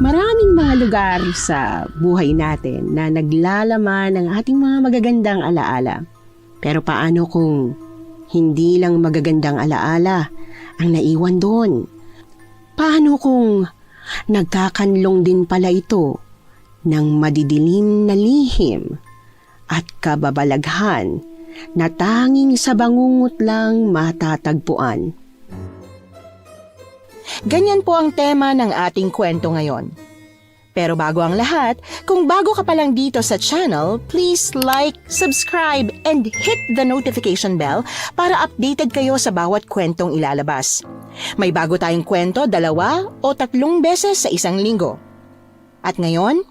Maraming mga lugar sa buhay natin na naglalaman ng ating mga magagandang alaala. Pero paano kung hindi lang magagandang alaala ang naiwan doon? Paano kung nagkakanlong din pala ito ng madidilim na lihim at kababalaghan na tanging sa bangungot lang matatagpuan? Ganyan po ang tema ng ating kwento ngayon. Pero bago ang lahat, kung bago ka pa lang dito sa channel, please like, subscribe, and hit the notification bell para updated kayo sa bawat kwentong ilalabas. May bago tayong kwento 2 o 3 beses sa isang linggo. At ngayon,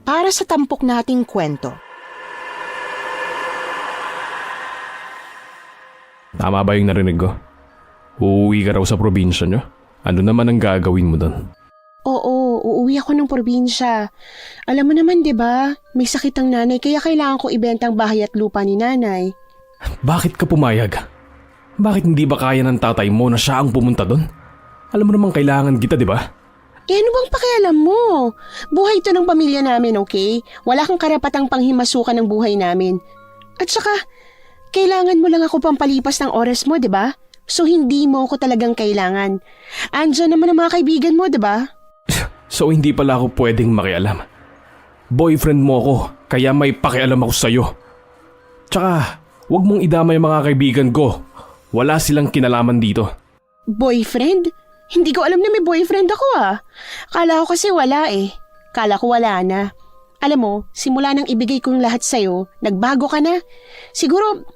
para sa tampok nating kwento. Tama ba yung narinig ko? Uuwi ka raw sa probinsya nyo? Ano naman ang gagawin mo doon? Oo, uuwi ako ng probinsya. Alam mo naman 'di ba, may sakit ang nanay kaya kailangan ko ibenta ang bahay at lupa ni nanay. Bakit ka pumayag? Bakit hindi ba kaya ng tatay mo na siya ang pumunta doon? Alam mo naman kailangan kita, 'di ba? Ano bang pakialam mo? Buhay ito ng pamilya namin, okay? Wala kang karapatang panghimasukan ng buhay namin. At saka, kailangan mo lang ako pampalipas ng oras mo, 'di ba? So hindi mo ako talagang kailangan. Andiyan naman ang mga kaibigan mo, 'di ba? So hindi pala ako pwedeng makialam. Boyfriend mo ako, kaya may pakialam ako sa'yo. Tsaka, wag mong idamay mga kaibigan ko. Wala silang kinalaman dito. Boyfriend? Hindi ko alam na may boyfriend ako Kala ko kasi wala Kala ko wala na. Alam mo, simula nang ibigay ko yung lahat sa'yo, nagbago ka na. Siguro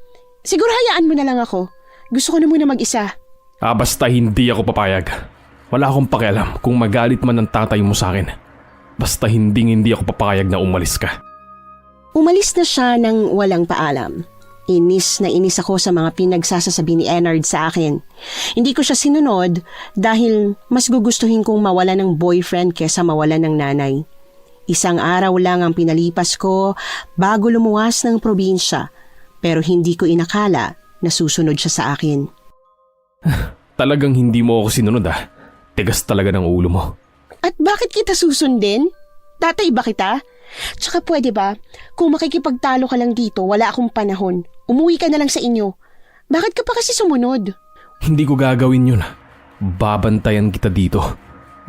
hayaan mo na lang ako. Gusto ko na muna mag-isa. Basta hindi ako papayag. Wala akong pakialam kung magalit man ang tatay mo sa akin. Basta hindi ako papayag na umalis ka. Umalis na siya nang walang paalam. Inis na inis ako sa mga pinagsasasabi ni Ennard sa akin. Hindi ko siya sinunod dahil mas gugustuhin kong mawala ng boyfriend kesa mawala ng nanay. Isang araw lang ang pinalipas ko bago lumuwas ng probinsya, pero hindi ko inakala na susunod siya sa akin. Talagang hindi mo ako sinunod Tigas talaga ng ulo mo. At bakit kita susundin? Tatay ba kita? Tsaka pwede ba, kung makikipagtalo ka lang dito, wala akong panahon. Umuwi ka na lang sa inyo. Bakit ka pa kasi sumunod? Hindi ko gagawin yun. Babantayan kita dito.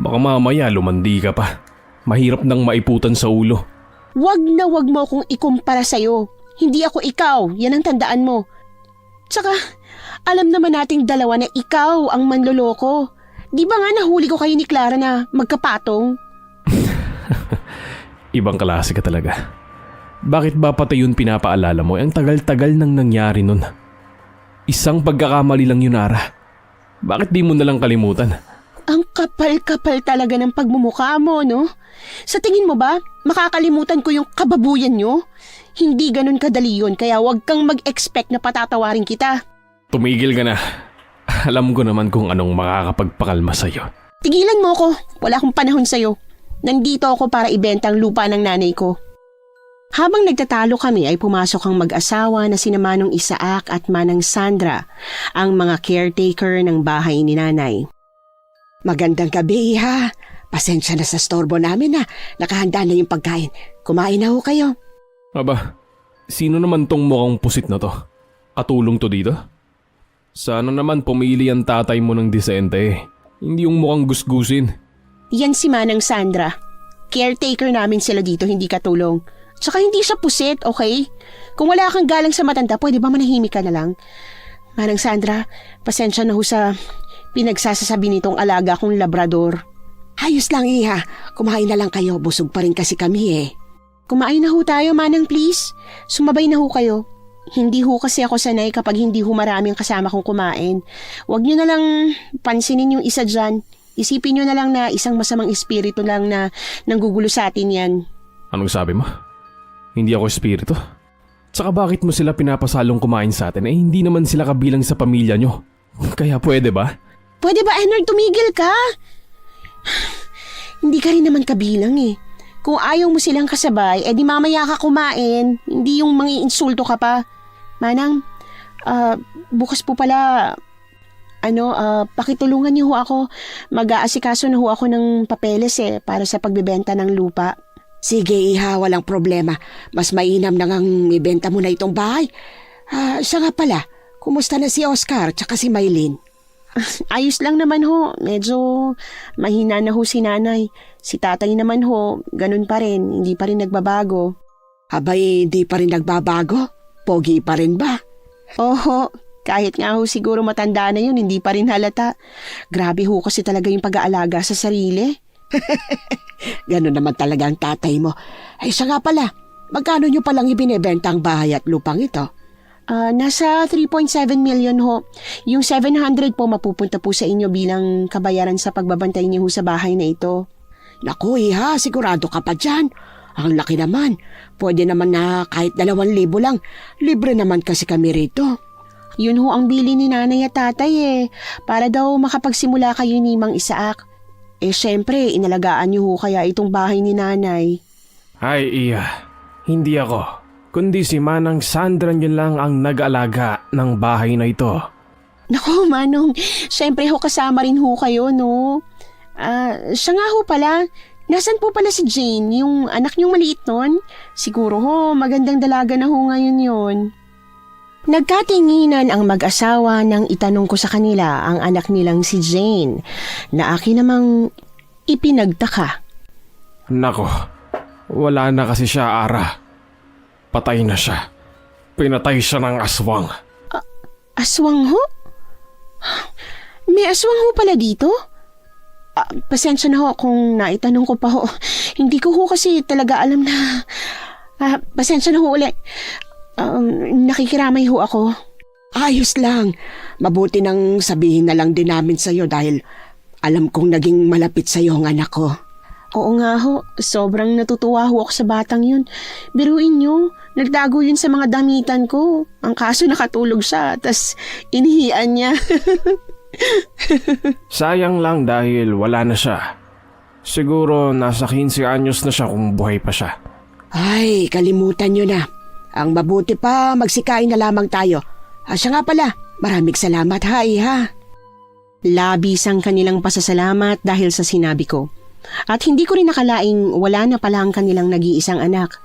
Baka mamaya lumandi ka pa. Mahirap nang maiputan sa ulo. Wag na wag mo akong ikumpara sa'yo. Hindi ako ikaw, yan ang tandaan mo. Tsaka, alam naman nating dalawa na ikaw ang manloloko. Di ba nga nahuli ko kayo ni Clara na magkapatong? Ibang klase ka talaga. Bakit ba pati yun pinapaalala mo? Ang tagal-tagal nang nangyari nun. Isang pagkakamali lang yun, Ara. Bakit di mo nalang kalimutan? Ang kapal-kapal talaga ng pagmumukha mo, no? Sa tingin mo ba, makakalimutan ko yung kababuyan nyo? Hindi ganun kadali yun, kaya wag kang mag-expect na patatawarin kita. Tumigil ka na. Alam ko naman kung anong makakapagpakalma sa'yo. Tigilan mo ako. Wala akong panahon sa'yo. Nandito ako para ibenta ang lupa ng nanay ko. Habang nagtatalo kami ay pumasok ang mag-asawa na sina Manong Isaac at Manang Sandra, ang mga caretaker ng bahay ni nanay. Magandang gabi, Iha. Pasensya na sa storbo namin nakahanda na yung pagkain. Kumain na ho kayo. Aba, sino naman tong mukhang pusit na to? Katulong to dito? Sana naman pumili ang tatay mo ng disente. Hindi yung mukhang gusgusin. Yan si Manang Sandra. Caretaker namin sila dito, hindi katulong. Tsaka hindi siya pusit, okay? Kung wala kang galang sa matanda, pwede ba manahimik ka na lang? Manang Sandra, pasensya na ho sa pinagsasasabi nitong alaga kong labrador. Ayos lang, Iha. Kumain na lang kayo. Busog pa rin kasi kami Kumain na ho tayo, Manang, please. Sumabay na ho kayo. Hindi ho kasi ako sanay kapag hindi ho maraming kasama kong kumain. Huwag niyo na lang pansinin yung isa dyan. Isipin niyo na lang na isang masamang espiritu lang na nanggugulo sa atin yan. Anong sabi mo? Hindi ako espiritu? Tsaka bakit mo sila pinapasalong kumain sa atin? Hindi naman sila kabilang sa pamilya nyo. Kaya pwede ba? Pwede ba, Ennard, tumigil ka? Hindi ka rin naman kabilang Kung ayaw mo silang kasabay, di mamaya ka kumain. Hindi yung mangiinsulto ka pa. Manang, bukas po pala, pakitulungan niyo ho ako. Mag-aasikaso na ho ako ng papeles para sa pagbebenta ng lupa. Sige iha, walang problema. Mas mainam na ngang ibenta mo na itong bahay. Siya nga pala, kumusta na si Oscar tsaka si Maylin? Ayos lang naman ho. Medyo mahina na ho si nanay. Si tatay naman ho, ganun pa rin. Hindi pa rin nagbabago. Abay, di pa rin nagbabago? Pogi pa rin ba? Oho, kahit nga ho siguro matanda na yun, hindi pa rin halata. Grabe ho kasi talaga yung pag-aalaga sa sarili. Ganon naman talaga ang tatay mo. Ay siya nga pala, magkano nyo palang ibinebenta ang bahay at lupang ito? Nasa 3.7 million ho. Yung 700 po mapupunta po sa inyo bilang kabayaran sa pagbabantay niyo ho sa bahay na ito. Naku iha, sigurado ka pa dyan. Ang laki naman. Pwede naman na kahit 2,000 lang. Libre naman kasi kami rito. Yun ho ang bili ni nanay at tatay para daw makapagsimula kayo ni Mang Isaak. Syempre, inalagaan niyo ho kaya itong bahay ni nanay. Ay iya, hindi ako. Kundi si Manang Sandra yun lang ang nag-alaga ng bahay na ito. Naku, Manong, syempre ho kasama rin ho kayo, no? Siya nga ho pala, nasan po pala si Jane, yung anak niyong maliit nun? Siguro ho, magandang dalaga na ho ngayon yon. Nagkatinginan ang mag-asawa nang itanong ko sa kanila ang anak nilang si Jane, na akin namang ipinagtaka. Nako, wala na kasi siya, Ara. Patay na siya. Pinatay siya ng aswang. Aswang ho? May aswang ho pala dito? Pasensya na ho kung naitanong ko pa ho. Hindi ko ho kasi talaga alam na... pasensya na ho ulit. Nakikiramay ho ako. Ayos lang. Mabuti nang sabihin na lang din namin sa'yo dahil alam kong naging malapit sa'yo ang anak ko. Oo nga ho, sobrang natutuwa ho ako sa batang yun. Biruin nyo, nagtago yun sa mga damitan ko. Ang kaso nakatulog siya, tas inihian niya. Sayang lang dahil wala na siya. Siguro nasa 15 anyos na siya kung buhay pa siya. Ay, kalimutan nyo na. Ang mabuti pa, magsikain na lamang tayo. Siya nga pala, maraming salamat ha. Labis ang kanilang pasasalamat dahil sa sinabi ko. At hindi ko rin nakalaing wala na pala ang kanilang nag-iisang anak.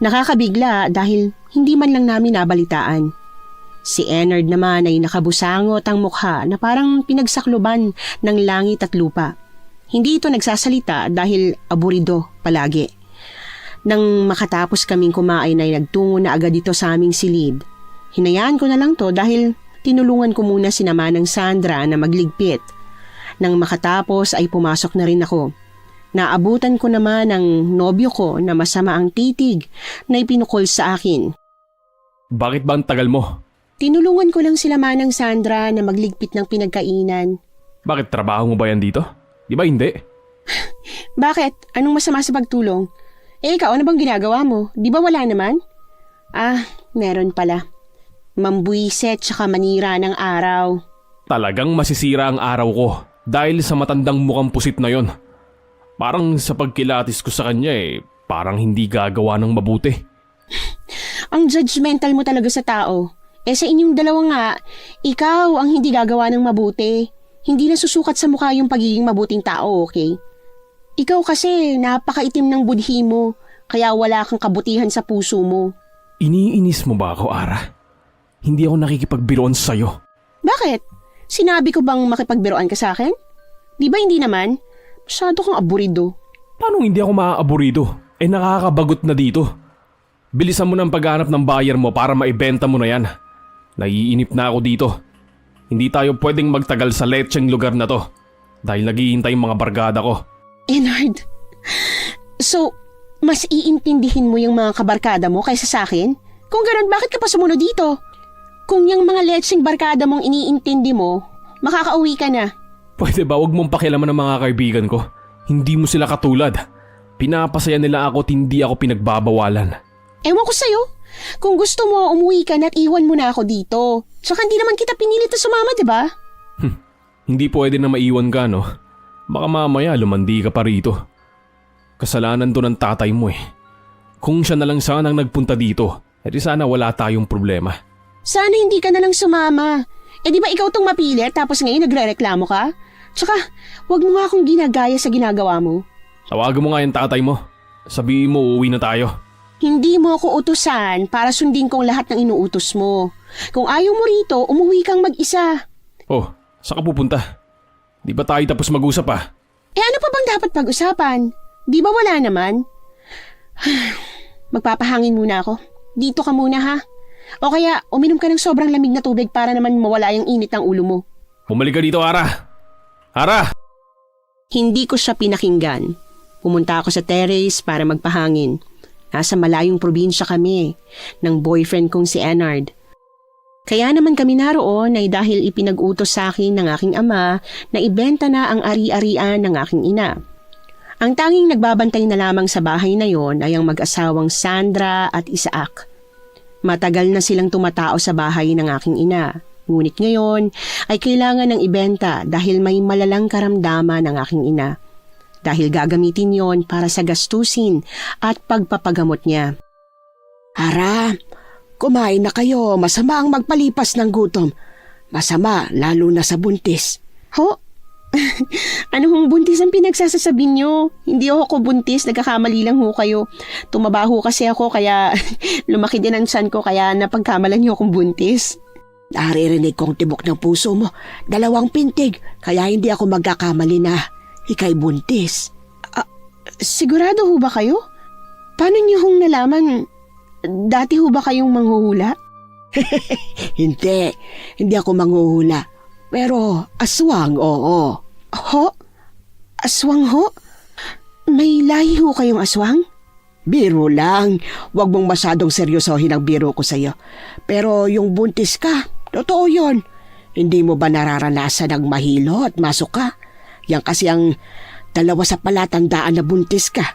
Nakakabigla dahil hindi man lang namin nabalitaan. Si Ennard naman ay nakabusangot ang mukha na parang pinagsakluban ng langit at lupa. Hindi ito nagsasalita dahil aburido palagi. Nang makatapos kaming kumain ay nagtungo na agad ito sa aming silid. Hinayaan ko na lang to dahil tinulungan ko muna si Manang Sandra na magligpit. Nang makatapos ay pumasok na rin ako. Naabutan ko naman ang nobyo ko na masama ang titig na ipinukol sa akin. Bakit ba ang tagal mo? Tinulungan ko lang sila Manang Sandra na magligpit ng pinagkainan. Bakit trabaho mo ba yan dito? Di ba hindi? Bakit? Anong masama sa pagtulong? Ikaw, ano bang ginagawa mo? Di ba wala naman? Meron pala. Mambuiset tsaka manira ng araw. Talagang masisira ang araw ko dahil sa matandang mukhang pusit na yon. Parang sa pagkilatis ko sa kanya parang hindi gagawa ng mabuti. Ang judgmental mo talaga sa tao. Sa inyong dalawa nga, ikaw ang hindi gagawa ng mabuti. Hindi na susukat sa mukha yung pagiging mabuting tao, okay? Ikaw kasi napakaitim ng budhi mo, kaya wala kang kabutihan sa puso mo. Iniinis mo ba ako, Ara? Hindi ako nakikipagbiruan sa'yo. Bakit? Sinabi ko bang makipagbiruan ka sa akin? Di ba hindi naman? Masyado kang aburido. Paano hindi ako maaaburido? Nakakabagot na dito. Bilisan mo ng paghanap ng buyer mo para maibenta mo na yan. Naiinip na ako dito. Hindi tayo pwedeng magtagal sa lecheng lugar na to dahil naghihintay yung mga barkada ko. Ennard, so mas iintindihin mo yung mga kabarkada mo kaysa sa akin? Kung ganun, bakit ka pa sumunod dito? Kung yung mga lecheng barkada mong iniintindi mo, makakauwi ka na. Pwede ba wag mong pakialaman ng mga kaibigan ko? Hindi mo sila katulad. Pinapasaya nila ako at hindi ako pinagbabawalan. Ewan ko sa'yo. Kung gusto mo, umuwi ka na at iwan mo na ako dito. Tsaka hindi naman kita pinilit na sumama, diba? Hindi pwede na maiwan ka, no? Baka mamaya lumandi ka pa rito. Kasalanan to ng tatay mo Kung siya na lang sanang nagpunta dito, edi sana wala tayong problema. Sana hindi ka na lang sumama. Di ba ikaw tong mapilit tapos ngayon nagre-reklamo ka? Tsaka, wag mo nga akong ginagaya sa ginagawa mo. Tawagan mo nga yung tatay mo. Sabihin mo uuwi na tayo. Hindi mo ako utusan para sundin kong lahat ng inuutos mo. Kung ayaw mo rito, umuwi kang mag-isa. Oh, saan ka pupunta? Di ba tayo tapos mag-usap ah? Ano pa bang dapat pag-usapan? Di ba wala naman? Magpapahangin muna ako. Dito ka muna ha. O kaya uminom ka ng sobrang lamig na tubig para naman mawala yung init ng ulo mo. Bumalik ka dito, Ara! Ara! Hindi ko siya pinakinggan. Pumunta ako sa terrace para magpahangin. Nasa malayong probinsya kami ng boyfriend kong si Enard. Kaya naman kami naroon ay dahil ipinag-utos sa akin ng aking ama na ibenta na ang ari-arian ng aking ina. Ang tanging nagbabantay na lamang sa bahay na yon ay ang mag-asawang Sandra at Isaac. Matagal na silang tumatao sa bahay ng aking ina. Ngunit ngayon ay kailangan ng ibenta dahil may malalang karamdaman ng aking ina. Dahil gagamitin yon para sa gastusin at pagpapagamot niya. Ara, kumain na kayo. Masama ang magpalipas ng gutom. Masama, lalo na sa buntis. Ho? Ano hong buntis ang pinagsasasabi niyo? Hindi ako buntis, nagkakamali lang ho kayo. Tumaba ho kasi ako kaya lumaki din ang tiyan ko kaya napagkamalan niyo akong buntis. Naririnig kong tibok ng puso mo. 2 pintig, kaya hindi ako magkakamali na ikay buntis. Sigurado ho ba kayo? Paano niyo hong nalaman? Dati ho ba kayong manghuhula? Hindi ako manghuhula. Pero aswang, oo. Ho? Aswang ho? May lahi ho kayong aswang? Biro lang. Huwag mong masyadong seryosohin ang biro ko sa'yo. Pero yung buntis ka, totoo yun. Hindi mo ba nararanasan ang mahilo at masuka? Yan kasi ang 2 sa palatandaan na buntis ka.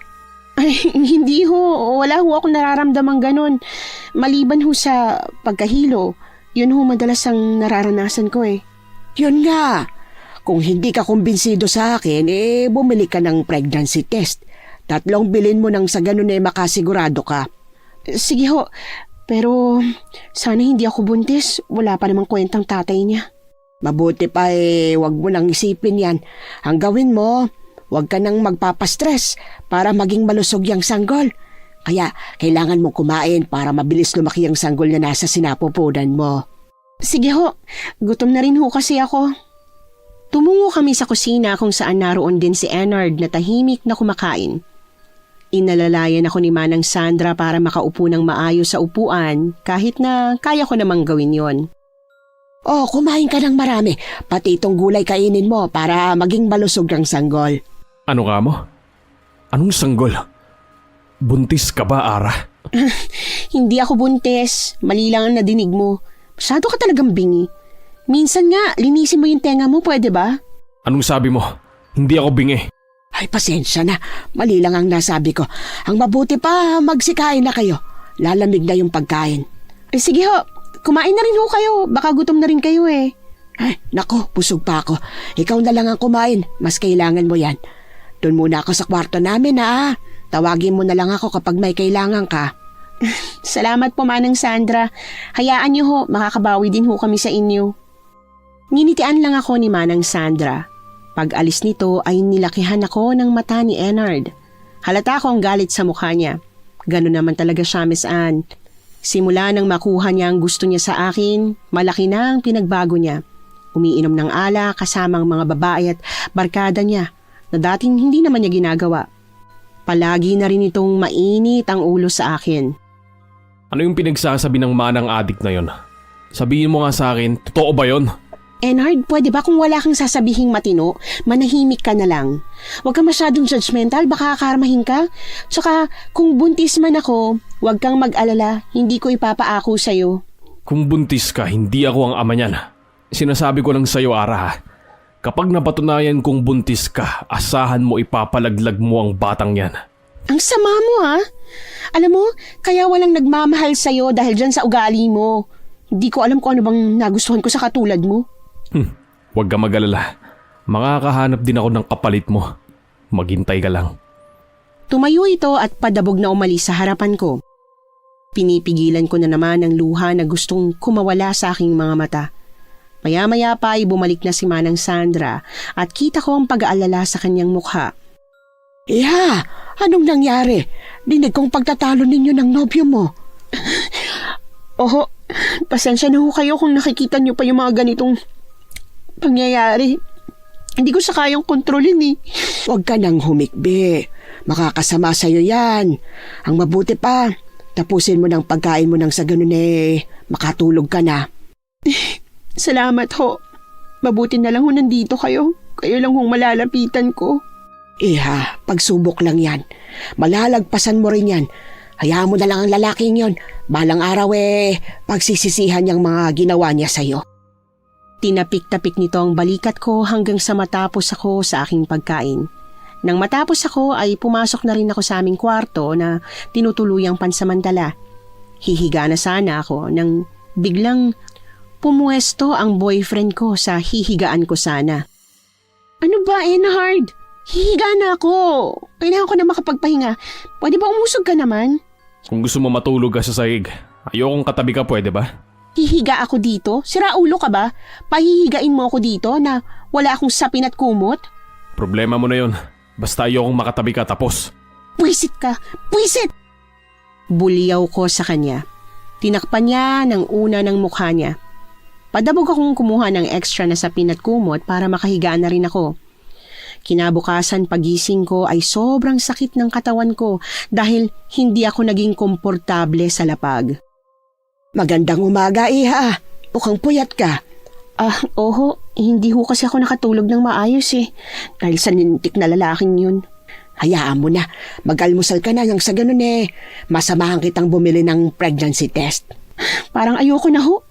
Ay, hindi ho. Wala ho akong nararamdamang ganun. Maliban ho sa pagkahilo, yun ho madalas ang nararanasan ko eh. Yun nga. Kung hindi ka kumbinsido sa akin, bumili ka ng pregnancy test. 3 bilhin mo nang sa ganun makasigurado ka. Sige ho, pero sana hindi ako buntis. Wala pa namang kwentang tatay niya. Mabuti pa wag mo nang isipin yan. Ang gawin mo, wag ka nang magpapastress para maging malusog yung sanggol. Kaya kailangan mong kumain para mabilis lumaki ang sanggol na nasa sinapupunan mo. Sige ho, gutom na rin ho kasi ako. Tumungo kami sa kusina kung saan naroon din si Enard na tahimik na kumakain. Inalalayan ako ni Manang Sandra para makaupo ng maayos sa upuan kahit na kaya ko namang gawin yon. Oh, kumain ka ng marami. Pati itong gulay kainin mo para maging malusog ang sanggol. Ano ka mo? Anong sanggol? Buntis ka ba, Ara? Hindi ako buntis. Mali lang ang nadinig mo. Masyado ka talagang bingi. Minsan nga, linisin mo yung tenga mo, pwede ba? Anong sabi mo? Hindi ako bingi. Ay, pasensya na. Mali lang ang nasabi ko. Ang mabuti pa, magsikain na kayo. Lalamig na yung pagkain. Sige ho, kumain na rin ho kayo. Baka gutom na rin kayo eh. Ay, nako, busog pa ako. Ikaw na lang ang kumain. Mas kailangan mo yan. Doon muna ako sa kwarto namin ha. Tawagin mo na lang ako kapag may kailangan ka. Salamat po, Manang Sandra. Hayaan niyo ho, makakabawi din ho kami sa inyo. Nginitian lang ako ni Manang Sandra. Pag alis nito ay nilakihan ako ng mata ni Enard. Halata ko ang galit sa mukha niya. Ganun naman talaga siya, Miss Anne. Simula nang makuha niya ang gusto niya sa akin, malaki na ang pinagbago niya. Umiinom ng ala kasamang mga babae at barkada niya na dating hindi naman niya ginagawa. Palagi na rin itong mainit ang ulo sa akin. Ano yung pinagsasabi ng manang adik na yon? Sabihin mo nga sa akin, totoo ba yon? Enard, pwede ba kung wala kang sasabihing matino, manahimik ka na lang? Huwag kang masyadong judgmental, baka karmahin ka. Tsaka, kung buntis man ako, huwag kang mag-alala, hindi ko ipapaako sa'yo. Kung buntis ka, hindi ako ang ama niyan. Sinasabi ko lang sa'yo, Ara ha. Kapag napatunayan kong buntis ka, asahan mo ipapalaglag mo ang batang yan. Ang sama mo ha? Alam mo, kaya walang nagmamahal sa'yo dahil dyan sa ugali mo. Hindi ko alam kung ano bang nagustuhan ko sa katulad mo. Huwag ka mag-alala. Makakahanap din ako ng kapalit mo. Maghintay ka lang. Tumayo ito at padabog na umalis sa harapan ko. Pinipigilan ko na naman ang luha na gustong kumawala sa aking mga mata. Maya-maya pa ay bumalik na si Manang Sandra at kita ko ang pag-aalala sa kanyang mukha. Iha, anong nangyari? Dinig kong pagtatalo ninyo ng nobyo mo. Oho, pasensya na ho kayo kung nakikita niyo pa yung mga ganitong pangyayari. Hindi ko sa kayang kontrolin eh. Huwag ka nang humikbi. Makakasama sa'yo yan. Ang mabuti pa, tapusin mo ng pagkain mo nang sa ganun makatulog ka na. Salamat ho. Mabuti na lang ho nandito kayo. Kayo lang hong malalapitan ko. Iha, pagsubok lang yan. Malalagpasan mo rin yan. Hayaan mo na lang ang lalaking yon. Balang araw pagsisisihan niyang mga ginawa niya sa'yo. Tinapik-tapik nito ang balikat ko hanggang sa matapos ako sa aking pagkain. Nang matapos ako ay pumasok na rin ako sa aming kwarto na tinutuluyang pansamantala. Hihiga na sana ako nang biglang pumuesto ang boyfriend ko sa hihigaan ko sana. Ano ba, Enhard? Hihiga na ako. Kailangan ko na makapagpahinga. Pwede ba umusog ka naman? Kung gusto mo matulog ka sa sahig, ayokong katabi ka, pwede ba? Hihiga ako dito? Sira ulo ka ba? Pahihigain mo ako dito na wala akong sapin at kumot? Problema mo na yun. Basta ayokong makatabi ka tapos. Pwisit ka! Pwisit! Buliyaw ko sa kanya. Tinakpan niya ng una ng mukha niya. Padabog akong kumuha ng extra na sapin at kumot para makahigaan na rin ako. Kinabukasan pagising ko ay sobrang sakit ng katawan ko dahil hindi ako naging komportable sa lapag. Magandang umaga, Iha. Mukhang puyat ka. Oho, hindi ho kasi ako nakatulog ng maayos dahil sa nintik na lalaking yun. Hayaan mo na. Mag-almusal ka na nang sa ganun masamahan kitang bumili ng pregnancy test. Parang ayoko na ho.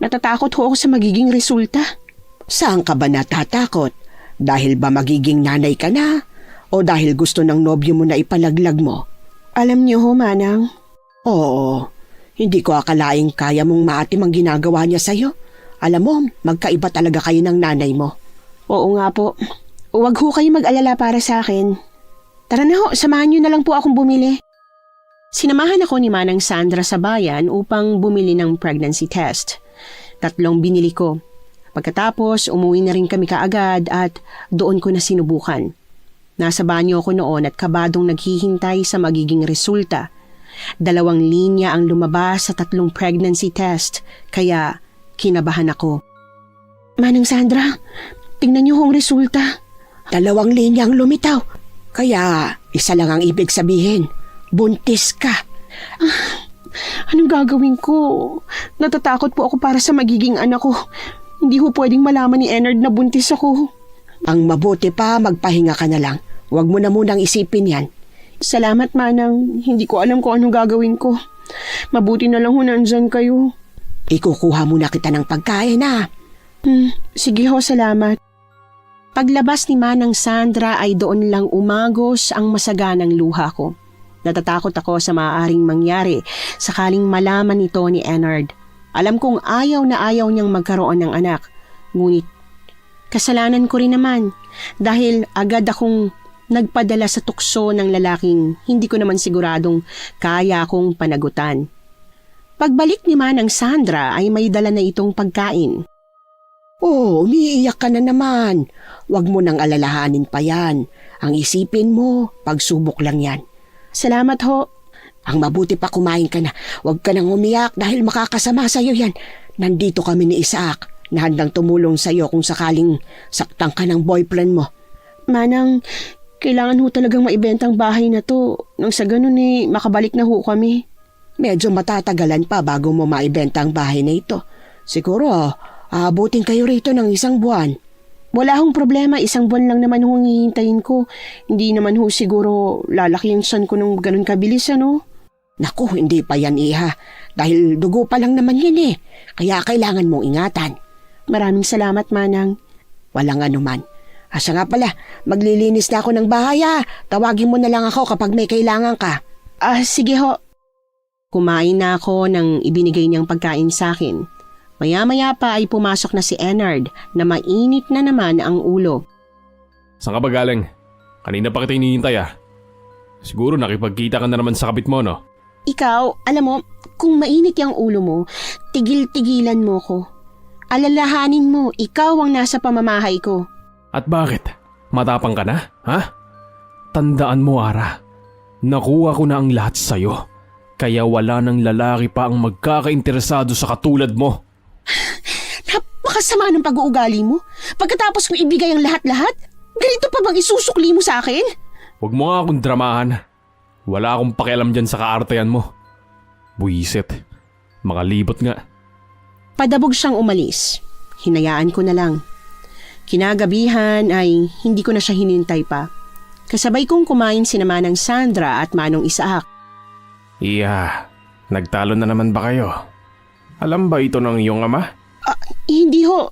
Natatakot ho ako sa magiging resulta. Saan ka ba natatakot? Dahil ba magiging nanay ka na? O dahil gusto ng nobyo mo na ipalaglag mo? Alam niyo ho, Manang. Oo, hindi ko akalaing kaya mong maatim ang ginagawa niya sa'yo. Alam mo, magkaiba talaga kayo ng nanay mo. Oo nga po. Huwag ho kayo mag-alala para sa akin. Tara na ho, samahan niyo na lang po akong bumili. Sinamahan ako ni Manang Sandra sa bayan upang bumili ng pregnancy test. 3 binili ko. Pagkatapos, umuwi na rin kami kaagad at doon ko na sinubukan. Nasa banyo ako noon at kabadong naghihintay sa magiging resulta. 2 linya ang lumabas sa 3 pregnancy test, kaya kinabahan ako. Manang Sandra, tingnan niyo ang resulta. 2 linya ang lumitaw. Kaya, isa lang ang ibig sabihin. Buntis ka. Anong gagawin ko? Natatakot po ako para sa magiging anak ko. Hindi ho pwedeng malaman ni Enard na buntis ako. Ang mabuti pa, magpahinga ka na lang. Huwag mo na munang isipin yan. Salamat, Manang. Hindi ko alam kung anong gagawin ko. Mabuti na lang ho nandyan kayo. Ikukuha muna kita ng pagkain Sige ho, salamat. Paglabas ni Manang Sandra ay doon lang umagos ang masaganang luha ko. Natatakot ako sa maaaring mangyari sakaling malaman ito ni Enard. Alam kong ayaw na ayaw niyang magkaroon ng anak. Ngunit kasalanan ko rin naman dahil agad akong nagpadala sa tukso ng lalaking hindi ko naman siguradong kaya akong panagutan. Pagbalik ni Manang Sandra ay may dala na itong pagkain. Oh, umiiyak ka na naman. Huwag mo nang alalahanin pa yan. Ang isipin mo, pagsubok lang yan. Salamat ho. Ang mabuti pa kumain ka na. Huwag ka nang umiyak dahil makakasama sa'yo yan. Nandito kami ni Isaac na handang tumulong sa'yo kung sakaling saktan ka ng boyfriend mo. Manang, kailangan ho talagang maibenta ang bahay na to. Nang sa ganun makabalik na ho kami. Medyo matatagalan pa bago mo maibenta ang bahay na ito. Siguro, aabutin kayo rito ng 1 buwan. Wala hong problema, 1 buwan lang naman hong hihintayin ko. Hindi naman ho siguro lalaki ang son ko nung ganun kabilis, ano? Naku, hindi pa yan, Iha. Dahil dugo pa lang naman yan Kaya kailangan mong ingatan. Maraming salamat, Manang. Walang anuman. Asa nga pala, maglilinis na ako ng bahay Tawagin mo na lang ako kapag may kailangan ka. Sige ho. Kumain na ako ng ibinigay niyang pagkain sa akin. Maya-maya pa ay pumasok na si Enard na mainit na naman ang ulo. Saan ka ba galing? Kanina pa kita hinihintay Siguro nakipagkita ka na naman sa kabit mo, no? Ikaw, alam mo, kung mainit yung ulo mo, tigil-tigilan mo ko. Alalahanin mo, ikaw ang nasa pamamahay ko. At bakit? Matapang ka na, ha? Tandaan mo, Ara. Nakuha ko na ang lahat sa'yo. Kaya wala nang lalaki pa ang magkakainteresado sa katulad mo. Napakasama ng pag-uugali mo. Pagkatapos kong ibigay ang lahat-lahat, ganito pa bang isusukli mo sa akin? Huwag mo nga akong dramahan. Wala akong pakialam dyan sa kaartayan mo. Buisit. Makalibot nga. Padabog siyang umalis. Hinayaan ko na lang. Kinagabihan ay hindi ko na siya hinintay pa. Kasabay kong kumain si Manang Sandra at Manong Isaac. Iya, nagtalo na naman ba kayo? Alam ba ito ng iyong ama? Hindi ho.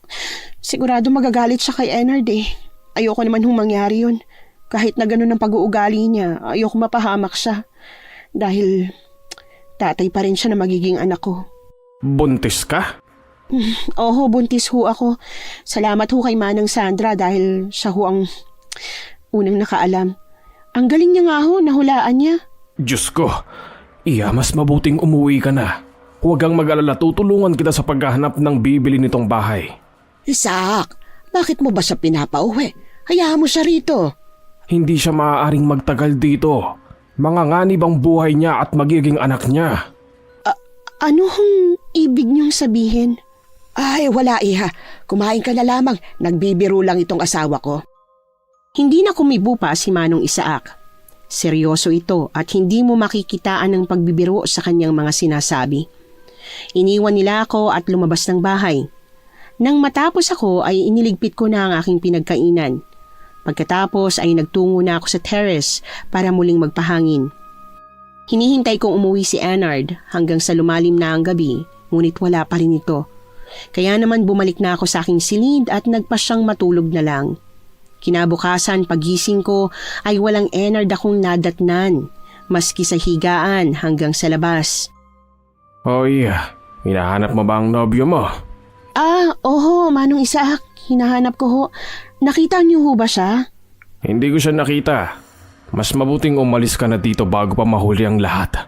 Sigurado magagalit siya kay Enard eh. Ayoko naman hong mangyari yun. Kahit na ganun ang pag-uugali niya, ayoko mapahamak siya. Dahil tatay pa rin siya na magiging anak ko. Buntis ka? Oo, buntis ho ako. Salamat ho kay Manang Sandra dahil siya ho ang unang nakaalam. Ang galing niya nga ho, nahulaan niya. Diyos ko, iya mas mabuting umuwi ka na. Huwag kang mag-alala, tutulungan kita sa paghahanap ng bibili nitong bahay. Isaac, bakit mo ba siya pinapauwi? Hayaan mo siya rito. Hindi siya maaaring magtagal dito. Manganganib ang buhay niya at magiging anak niya. Ano hong ibig niyong sabihin? Ay, wala iha. Kumain ka na lamang. Nagbibiro lang itong asawa ko. Hindi na kumibo pa si Manong Isaac. Seryoso ito at hindi mo makikitaan ng pagbibiro sa kanyang mga sinasabi. Iniwan nila ako at lumabas ng bahay. Nang matapos ako ay iniligpit ko na ang aking pinagkainan. Pagkatapos ay nagtungo na ako sa terrace para muling magpahangin. Hinihintay kong umuwi si Enard hanggang sa lumalim na ang gabi, ngunit wala pa rin ito. Kaya naman bumalik na ako sa aking silid at nagpasyang matulog na lang. Kinabukasan pagising ko ay walang Enard akong nadatnan, maski sa higaan hanggang sa labas. Oh iya, hinahanap mo ba ang nobyo mo? Oho, Manong Isaac, hinahanap ko ho. Nakita niyo ho ba siya? Hindi ko siya nakita. Mas mabuting umalis ka na dito bago pa mahuli ang lahat.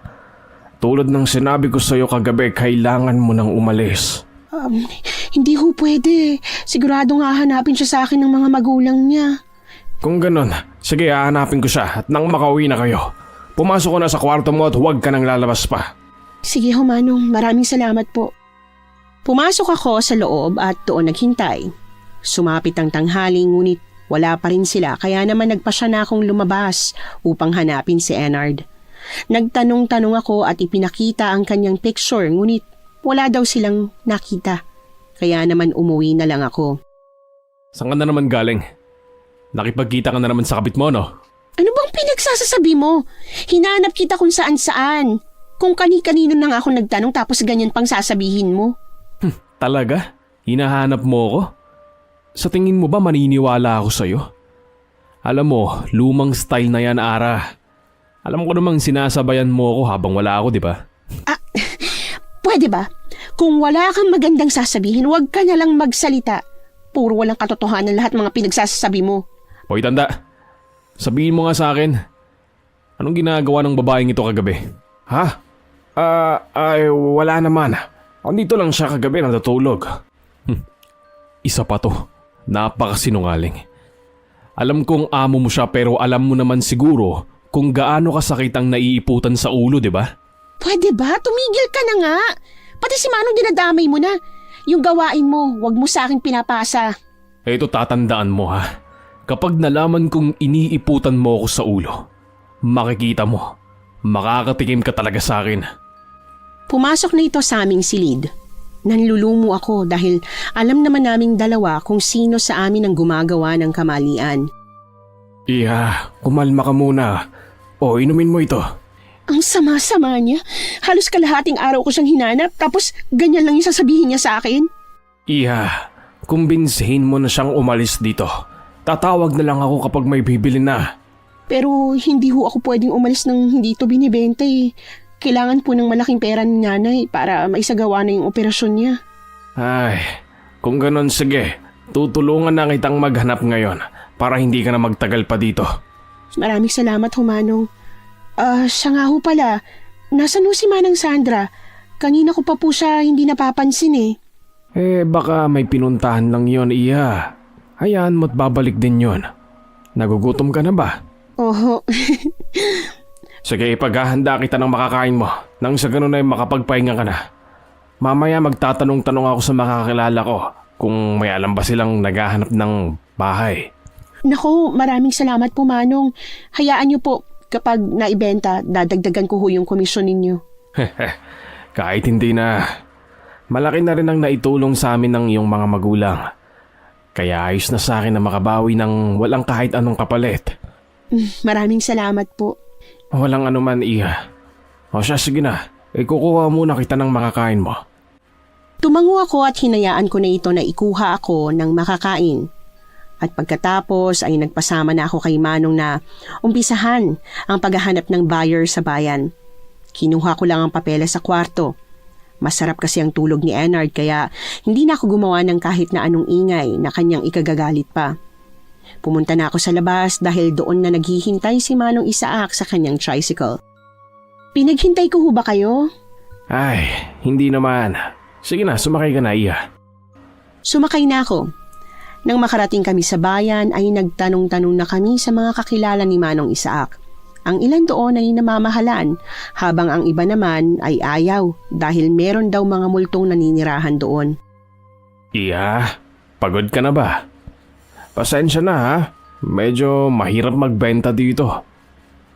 Tulad ng sinabi ko sa'yo kagabi, kailangan mo nang umalis. Hindi ho pwede. Sigurado nga hanapin siya sa akin ng mga magulang niya. Kung ganon, sige hahanapin ko siya at nang makauwi na kayo. Pumasok ko na sa kwarto mo at huwag ka nang lalabas pa. Sige ho, Manong. Maraming salamat po. Pumasok ako sa loob at doon naghintay. Sumapit ang tanghali ngunit wala pa rin sila kaya naman nagpasya na akong lumabas upang hanapin si Enard. Nagtanong-tanong ako at ipinakita ang kanyang picture ngunit wala daw silang nakita. Kaya naman umuwi na lang ako. Saan ka na naman galing? Nakipagkita ka na naman sa kabit mo, no? Ano bang pinagsasasabi mo? Hinanap kita kung saan-saan. Kung kani-kanino na nga ako nagtanong tapos ganyan pang sasabihin mo. Talaga? Hinahanap mo ako? Sa tingin mo ba maniniwala ako sa'yo? Alam mo, lumang style na yan, Ara. Alam ko namang sinasabayan mo ako habang wala ako, di ba? Pwede ba? Kung wala kang magandang sasabihin, huwag ka na lang magsalita. Puro walang katotohanan lahat mga pinagsasabi mo. Hoy, tanda. Sabihin mo nga sa akin. Anong ginagawa ng babaeng ito kagabi? Ha? Wala naman. Andito lang siya kagabi natutulog. Isa pa to. Napakasinungaling. Alam kong amo mo siya pero alam mo naman siguro kung gaano kasakit ang naiiputan sa ulo, di ba? Pwede ba? Tumigil ka na nga. Pati si Manong dinadamay mo na. Yung gawain mo, wag mo sa akin pinapasa. Ito tatandaan mo ha. Kapag nalaman kong iniiputan mo ako sa ulo, makikita mo, makakatikim ka talaga sa akin. Pumasok na ito sa aming silid. Nanlulumo ako dahil alam naman naming dalawa kung sino sa amin ang gumagawa ng kamalian. Iya, kumalma ka muna. O, inumin mo ito. Ang sama-sama niya. Halos kalahating araw ko siyang hinanap tapos ganyan lang yung sasabihin niya sa akin. Iya, kumbinsihin mo na siyang umalis dito. Tatawag na lang ako kapag may bibili na. Pero hindi ho ako pwedeng umalis nang hindi ito binibenta eh. Kailangan po ng malaking pera ni nanay para maisagawa na yung operasyon niya. Ay, kung ganon sige. Tutulungan na kitang maghanap ngayon para hindi ka na magtagal pa dito. Maraming salamat ho, Manong. Siya nga ho pala. Nasaan ho si Manang Sandra? Kanina ko pa po siya hindi napapansin eh. Baka may pinuntahan lang yon, Iha. Hayaan mo't babalik din yon. Nagugutom ka na ba? Oho. Sige, ipaghahanda kita ng makakain mo. Nang sa ganun ay makapagpahinga ka na. Mamaya magtatanong-tanong ako sa makakilala ko kung may alam ba silang naghahanap ng bahay. Naku, maraming salamat po, Manong. Hayaan niyo po, kapag naibenta, dadagdagan ko ho yung komisyon ninyo. Kahit hindi na, malaki na rin ang naitulong sa amin ng iyong mga magulang. Kaya ayos na sa akin na makabawi ng walang kahit anong kapalit. Maraming salamat po. Walang anuman, Iha. O siya, sige na. Kukuha muna kita ng makakain mo. Tumango ako at hinayaan ko na ito na ikuha ako ng makakain. At pagkatapos ay nagpasama na ako kay Manong na umpisahan ang paghahanap ng buyer sa bayan. Kinuha ko lang ang papeles sa kwarto. Masarap kasi ang tulog ni Enard kaya hindi na ako gumawa ng kahit na anong ingay na kanyang ikagagalit pa. Pumunta na ako sa labas dahil doon na naghihintay si Manong Isaac sa kanyang tricycle. Pinaghintay ko ho ba kayo? Ay, hindi naman. Sige na, sumakay ka na, Iha. Sumakay na ako. Nang makarating kami sa bayan ay nagtanong-tanong na kami sa mga kakilala ni Manong Isaac. Ang ilan doon ay namamahalan habang ang iba naman ay ayaw dahil meron daw mga multong naninirahan doon. Iha, pagod ka na ba? Pasensya na ha, medyo mahirap magbenta dito.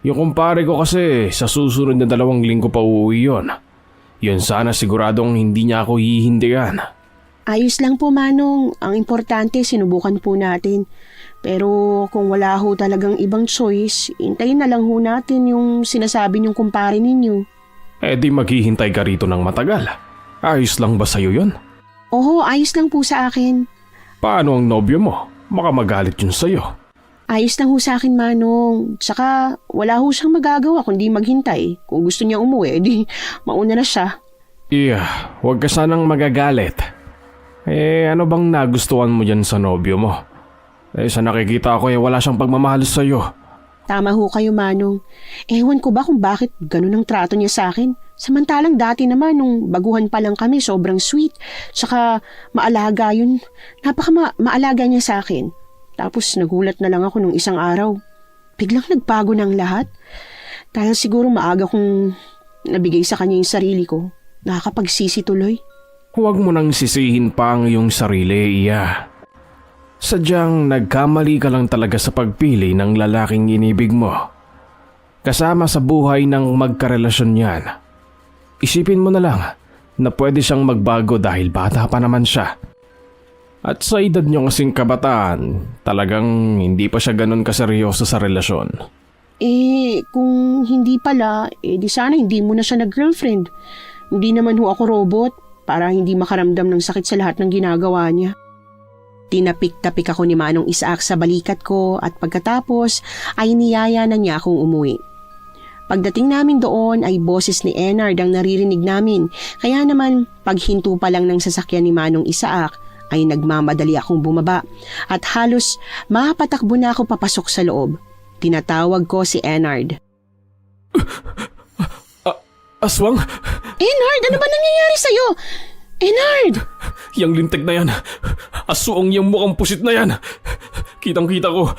Yung kumpare ko kasi sa susunod na 2 linggo pa uuwi yun. Yun sana siguradong hindi niya ako hihindihan. Ayos lang po, Manong. Ang importante sinubukan po natin. Pero kung wala ho talagang ibang choice, hintayin na lang ho natin yung sinasabi niyong kumpare ninyo. Di maghihintay ka rito ng matagal. Ayos lang ba sa'yo yun? Oho, ayos lang po sa akin. Paano ang nobyo mo? Baka magalit yun sa'yo. Ayos lang ho sa akin, Manong. Tsaka wala ho siyang magagawa kundi maghintay. Kung gusto niya umuwi, di mauna na siya. Huwag ka sanang magagalit. Ano bang nagustuhan mo dyan sa nobyo mo? Sa nakikita ko wala siyang pagmamahal sa'yo. Tama ho kayo, Manong. Ewan ko ba kung bakit ganun ang trato niya sa akin. Samantalang dati naman nung baguhan pa lang kami sobrang sweet. Tsaka maalaga yun. Maalaga niya sa akin. Tapos nagulat na lang ako nung isang araw. Biglang nagbago ng lahat. Dahil siguro maaga kong nabigay sa kanya yung sarili ko. Nakakapagsisi tuloy. Huwag mo nang sisihin pa ang iyong sarili, Iya. Sadyang nagkamali ka lang talaga sa pagpili ng lalaking inibig mo. Kasama sa buhay ng magkarelasyon yan. Isipin mo na lang na pwede siyang magbago dahil bata pa naman siya. At sa edad niyo kasing kabataan, talagang hindi pa siya ganun kaseryoso sa relasyon. Kung hindi pala, di sana hindi mo na siya nag-girlfriend. Hindi naman ho ako robot para hindi makaramdam ng sakit sa lahat ng ginagawa niya. Tinapik-tapik ako ni Manong Isaac sa balikat ko at pagkatapos ay niyaya na niya akong umuwi. Pagdating namin doon ay boses ni Enard ang naririnig namin, kaya naman paghinto pa lang ng sasakyan ni Manong Isaac ay nagmamadali akong bumaba at halos mapatakbo na ako papasok sa loob. Tinatawag ko si Enard. Aswang? Enard, ano ba nangyayari sa'yo? Enard! Yang lintik na yan. Aswang yung mukhang pusit na yan. Kitang-kita ko.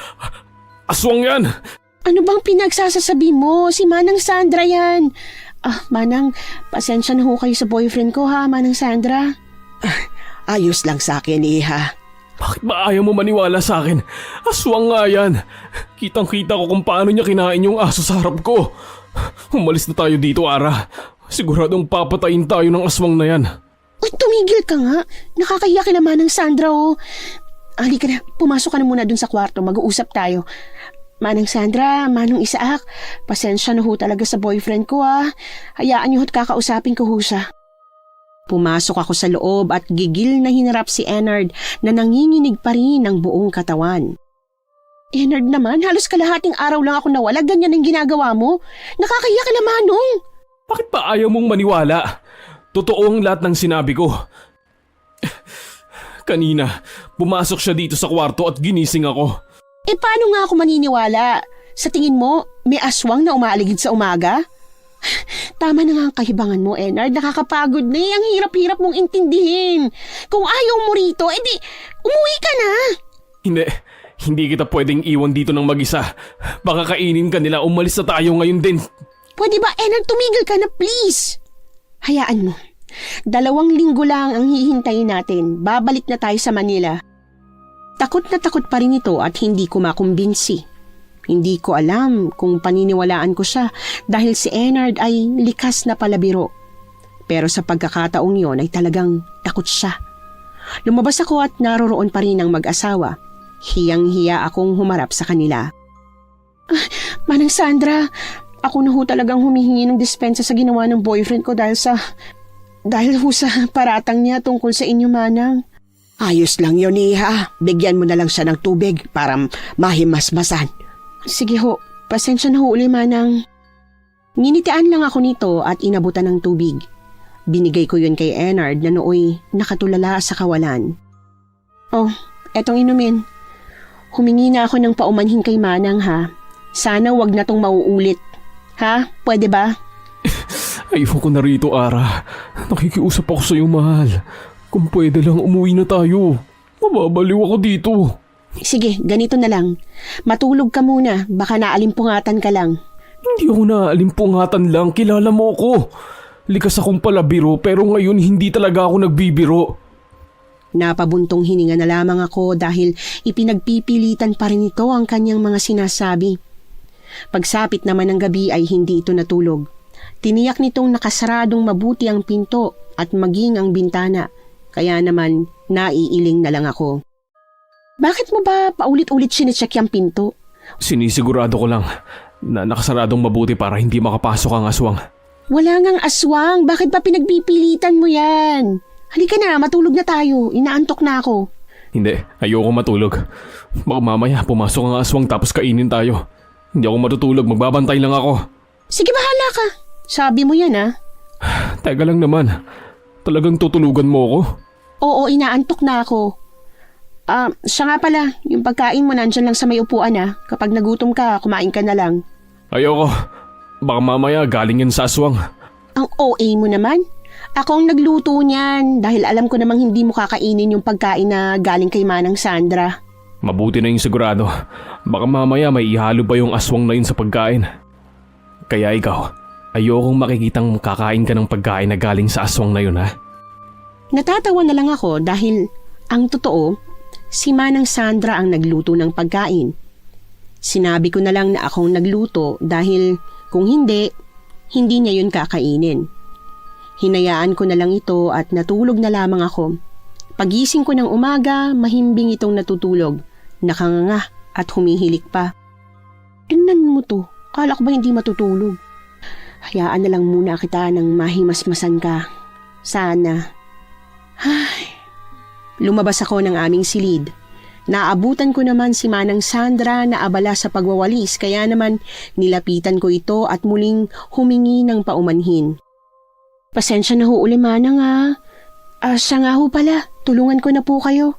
Aswang yan! Ano bang pinagsasasabi mo? Si Manang Sandra yan. Manang, pasensya na ho kayo sa boyfriend ko ha, Manang Sandra. Ayos lang sa akin, Iha. Bakit ba ayaw mo maniwala sa akin? Aswang nga yan. Kitang-kita ko kung paano niya kinain yung aso sa harap ko. Umalis na tayo dito, Ara. Siguradong papatayin tayo ng aswang na yan. Uy, tumigil ka nga. Nakakahiya ka naman ng Sandra, oh. Halika na, pumasok ka na muna dun sa kwarto. Mag-uusap tayo. Manang Sandra, Manong Isaac, pasensya na ho talaga sa boyfriend ko, ah. Hayaan niyo ho't kakausapin ko ho siya. Pumasok ako sa loob at gigil na hinarap si Enard na nanginginig pa rin ng buong katawan. Enard naman, halos kalahating araw lang ako nawala. Ganyan ang ginagawa mo. Nakakahiya ka na, Manong. Bakit ba ayaw mong maniwala? Totoo ang lahat ng sinabi ko. Kanina, pumasok siya dito sa kwarto at ginising ako. Paano nga ako maniniwala? Sa tingin mo, may aswang na umaaligid sa umaga? Tama na nga ang kahibangan mo, Enard. Nakakapagod na eh. Ang hirap-hirap mong intindihin. Kung ayaw mo rito, edi umuwi ka na. Hindi kita pwedeng iwan dito ng mag-isa. Baka kainin ka nila, umalis na tayo ngayon din. Pwede ba, Enard, tumigil ka na please? Hayaan mo. 2 linggo lang ang hihintayin natin. Babalik na tayo sa Manila. Takot na takot pa rin ito at hindi ko makumbinsi. Hindi ko alam kung paniniwalaan ko siya dahil si Enard ay likas na palabiro. Pero sa pagkakataong yon ay talagang takot siya. Lumabas ako at naroroon pa rin ang mag-asawa. Hiyang-hiya akong humarap sa kanila. Manang Sandra, ako na ho talagang humihingi ng dispensa sa ginawa ng boyfriend ko dahil sa paratang niya tungkol sa inyo, Manang. Ayos lang yun, Iha. Bigyan mo na lang siya ng tubig para mahimasmasan. Sige ho, pasensya na ho uli, Manang. Nginitian lang ako nito at inabutan ng tubig. Binigay ko yun kay Enard na nooy nakatulala sa kawalan. Oh, etong inumin. Humingi na ako ng paumanhin kay Manang ha. Sana wag na tong mauulit. Ha? Pwede ba? Ayoko na rito, Ara. Nakikiusap ako sa iyo, mahal. Kung pwede lang, umuwi na tayo. Mababaliw ako dito. Sige, ganito na lang. Matulog ka muna, baka naalimpungatan ka lang. Hindi ako naalimpungatan lang, kilala mo ako. Likas akong palabiro pero ngayon hindi talaga ako nagbibiro. Napabuntong hininga na lamang ako dahil ipinagpipilitan pa rin ito ang kanyang mga sinasabi. Pagsapit naman ng gabi ay hindi ito natulog. Tiniyak nitong nakasaradong mabuti ang pinto at maging ang bintana. Kaya naman naiiling na lang ako. Bakit mo ba paulit-ulit sinecheck yung pinto? Sinisigurado ko lang na nakasaradong mabuti para hindi makapasok ang aswang. Wala ngang aswang. Bakit ba pinagpipilitan mo yan? Halika na, matulog na tayo. Inaantok na ako. Hindi, ayoko matulog. Baka mamaya pumasok ang aswang tapos kainin tayo. Hindi ako matutulog, magbabantay lang ako. Sige, bahala ka. Sabi mo yan, ha? Teka lang naman. Talagang tutulugan mo ako? Oo, inaantok na ako. Siya nga pala, yung pagkain mo nandyan lang sa may upuan, ha? Kapag nagutom ka, kumain ka na lang. Ayoko. Baka mamaya galing yan sa aswang. Ang OA mo naman? Ako ang nagluto niyan dahil alam ko namang hindi mo kakainin yung pagkain na galing kay Manang Sandra. Mabuti na yung sigurado. Baka mamaya may ihalo pa yung aswang na yun sa pagkain. Kaya ikaw, ayokong makikitang kakain ka ng pagkain na galing sa aswang na yun, ha? Natatawa na lang ako dahil ang totoo, si Manang Sandra ang nagluto ng pagkain. Sinabi ko na lang na akong nagluto dahil kung hindi niya yun kakainin. Hinayaan ko na lang ito at natulog na lamang ako. Pagising ko ng umaga, mahimbing itong natutulog, nakanganga at humihilik pa. Tingnan mo to, kala ko ba hindi matutulog? Hayaan na lang muna kita nang mahimasmasan ka. Sana. Ay. Lumabas ako ng aming silid. Naabutan ko naman si Manang Sandra na abala sa pagwawalis kaya naman nilapitan ko ito at muling humingi ng paumanhin. Pasensya na ho uli, Manang, ha. Siya nga ho pala, tulungan ko na po kayo.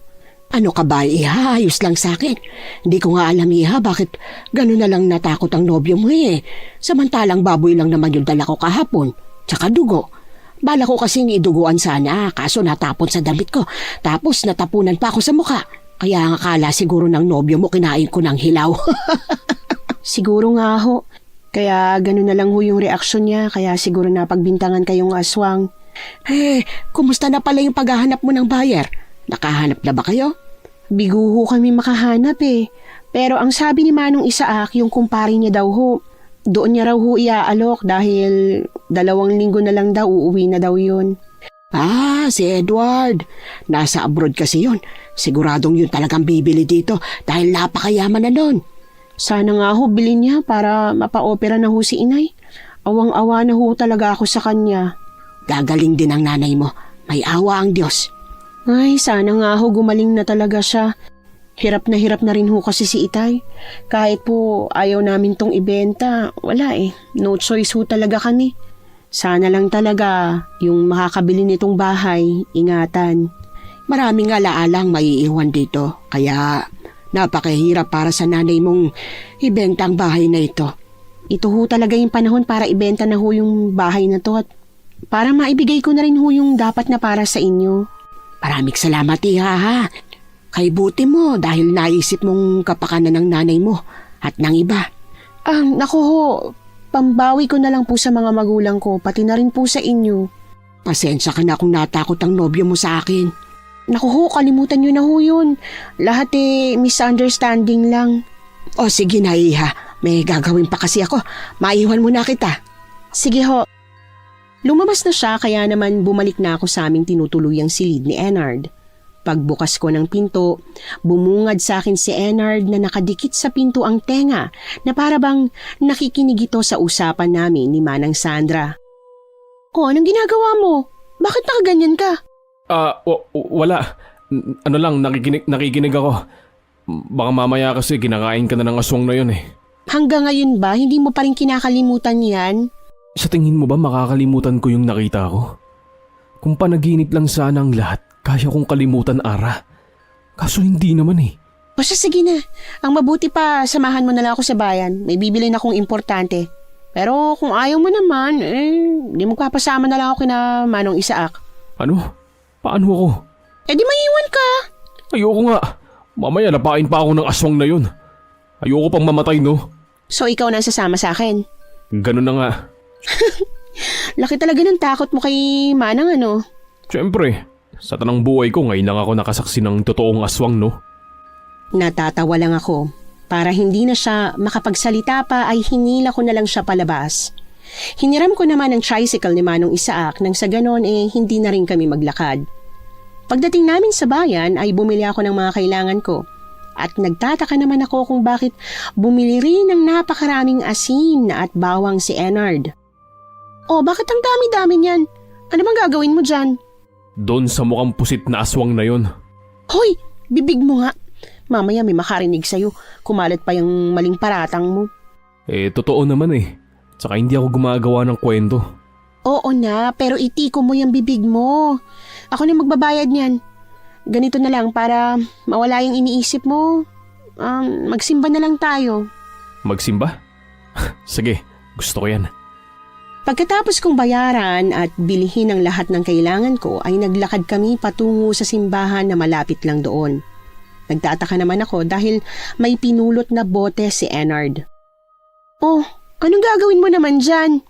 Ano ka ba, Iha? Ayos lang sa akin. Hindi ko nga alam, Iha, bakit gano'n na lang natakot ang nobyo mo eh. Samantalang baboy lang naman yung dala ko kahapon. Tsaka dugo. Bala ko kasing iduguan sana, kaso natapon sa damit ko. Tapos natapunan pa ako sa mukha. Kaya ang akala siguro ng nobyo mo kinain ko ng hilaw. Siguro nga ho. Kaya gano'n na lang ho yung reaksyon niya, kaya siguro napagbintangan kayong aswang. Kumusta na pala yung paghahanap mo ng buyer? Nakahanap na ba kayo? Bigo ho kami makahanap eh. Pero ang sabi ni Manong Isaak, yung kumpare niya daw ho, doon niya raw ho iaalok dahil 2 linggo na lang daw uuwi na daw yun. Si Edward. Nasa abroad kasi yun. Siguradong yun talagang bibili dito dahil napakayaman na nun. Sana nga ho bilhin niya para mapa-opera na ho si inay. Awang-awa na ho talaga ako sa kanya. Gagaling din ang nanay mo. May awa ang Diyos. Ay, sana nga ho gumaling na talaga siya. Hirap na rin ho kasi si Itay. Kahit po ayaw namin tong ibenta, wala eh. No choice ho talaga kami. Sana lang talaga yung makakabili nitong bahay, ingatan. Maraming alaalang maiiwan dito. Kaya napakahirap para sa nanay mong ibenta ang bahay na ito. ito ho talaga yung panahon para ibenta na ho yung bahay na to at para maibigay ko na rin ho yung dapat na para sa inyo. Maraming salamat, iha, ha. Kay buti mo dahil naisip mong kapakanan ng nanay mo at ng iba. Naku ho, pambawi ko na lang po sa mga magulang ko, pati na rin po sa inyo. Pasensya ka na kung natakot ang nobyo mo sa akin. Naku ho, kalimutan nyo na ho yun. Lahat misunderstanding lang. O sige na, iha. May gagawin pa kasi ako. Maiwan mo na kita. Sige ho. Lumabas na siya kaya naman bumalik na ako sa aming tinutuluyang silid ni Enard. Pagbukas ko ng pinto, bumungad sa akin si Enard na nakadikit sa pinto ang tenga na para bang nakikinig ito sa usapan namin ni Manang Sandra. Oh, anong ginagawa mo? Bakit nakaganyan ka? Wala. Ano lang, nakikinig ako. Baka mamaya kasi kinakain ka na ng aswang na yun eh. Hanggang ngayon ba, hindi mo pa rin kinakalimutan yan? Sa tingin mo ba makakalimutan ko yung nakita ko? Kung panaginip lang sana ang lahat, kaya kong kalimutan, Ara. Kaso hindi naman eh. O sige na, ang mabuti pa, samahan mo na lang ako sa bayan. May bibili na akong importante. Pero kung ayaw mo naman, di magpapasama na lang ako kina Manong Isaac. Ano? Paano ako? Di maiwan ka. Ayoko nga. Mamaya napain pa ako ng aswang na yun. Ayoko pang mamatay, no? So ikaw na ang sasama sa akin? Ganun na nga. Laki talaga ng takot mo kay Manang, ano? Siyempre, sa tanang buhay ko ngayon lang ako nakasaksi ng totoong aswang, no? Natatawa lang ako. Para hindi na siya makapagsalita pa ay hinila ko na lang siya palabas. Hiniram ko naman ang tricycle ni Manong Isaac nang sa ganon hindi na rin kami maglakad. Pagdating namin sa bayan ay bumili ako ng mga kailangan ko. At nagtataka naman ako kung bakit bumili rin ng napakaraming asin at bawang si Enard. Bakit ang dami-dami niyan? Ano bang gagawin mo dyan? Doon sa mukhang pusit na aswang na yon. Hoy, bibig mo nga. Mamaya may makarinig sa'yo. Kumalat pa yung maling paratang mo. Totoo naman eh. Tsaka hindi ako gumagawa ng kwento. Oo na, pero itiko mo yung bibig mo. Ako na magbabayad niyan. Ganito na lang para mawala yung iniisip mo. Magsimba na lang tayo. Magsimba? Sige, gusto ko yan. Pagkatapos kong bayaran at bilihin ang lahat ng kailangan ko ay naglakad kami patungo sa simbahan na malapit lang doon. Nagtataka naman ako dahil may pinulot na bote si Enard. Anong gagawin mo naman dyan?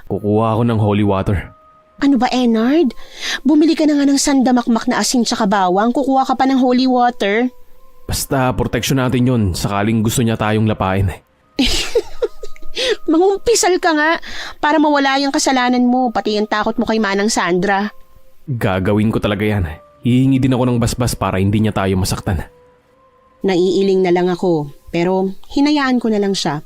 Kukuha ako ng holy water. Ano ba, Enard? Bumili ka na nga ng sandamakmak na asin tsaka bawang, kukuha ka pa ng holy water? Basta proteksyon natin yon sakaling gusto niya tayong lapain. Mangumpisal ka nga para mawala yung kasalanan mo, pati yung takot mo kay Manang Sandra. Gagawin ko talaga yan. Hihingi din ako ng basbas para hindi niya tayo masaktan. Naiiling na lang ako, pero hinayaan ko na lang siya.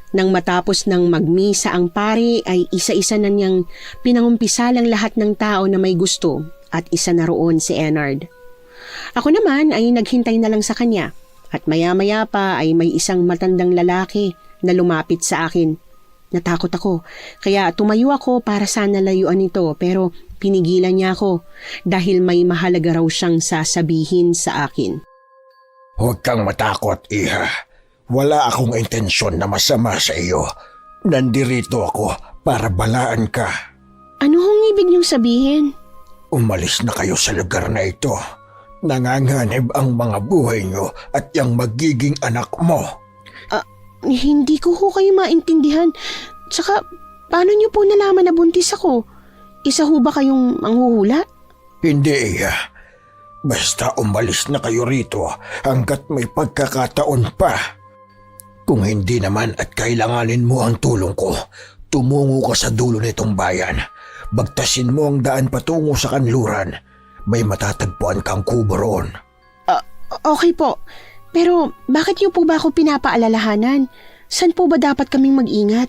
Nang matapos ng magmisa ang pari ay isa-isa na niyang pinangumpisal ang lahat ng tao na may gusto at isa na roon si Enard. Ako naman ay naghintay na lang sa kanya at maya-maya pa ay may isang matandang lalaki na lumapit sa akin. Natakot ako kaya tumayo ako para sana layuan ito pero pinigilan niya ako dahil may mahalaga raw siyang sasabihin sa akin. Huwag kang matakot, iha. Wala akong intensyon na masama sa iyo. Nandirito ako para balaan ka. Ano hong ibig niyong sabihin? Umalis na kayo sa lugar na ito. Nanganganib ang mga buhay niyo at yung magiging anak mo. Hindi ko ho kayo maintindihan. Tsaka, paano niyo po nalaman na buntis ako? Isa ho ba kayong manghuhula? Hindi, iha. Basta umalis na kayo rito hanggat may pagkakataon pa. Kung hindi naman at kailanganin mo ang tulong ko, tumungo ka sa dulo nitong bayan. Bagtasin mo ang daan patungo sa kanluran. May matatagpuan kang kubo roon. Okay po. Pero bakit niyo po ba ako pinapaalalahanan? Saan po ba dapat kaming mag-ingat?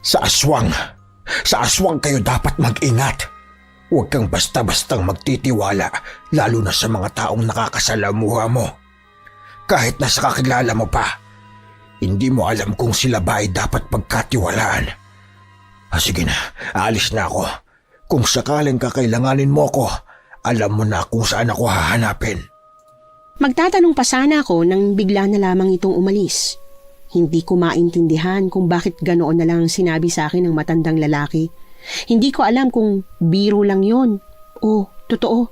Sa aswang. Sa aswang kayo dapat mag-ingat. Huwag kang basta-bastang magtitiwala, lalo na sa mga taong nakakasalamuha mo. Kahit na sa kakilala mo pa. Hindi mo alam kung sila ba ay dapat pagkatiwalaan. Sige na, aalis na ako. Kung sakaling kakailanganin mo ako, alam mo na kung saan ako hahanapin. Magtatanong pa sana ako nang bigla na lamang itong umalis. Hindi ko maintindihan kung bakit ganoon na lang ang sinabi sa akin ng matandang lalaki. Hindi ko alam kung biro lang yon o totoo.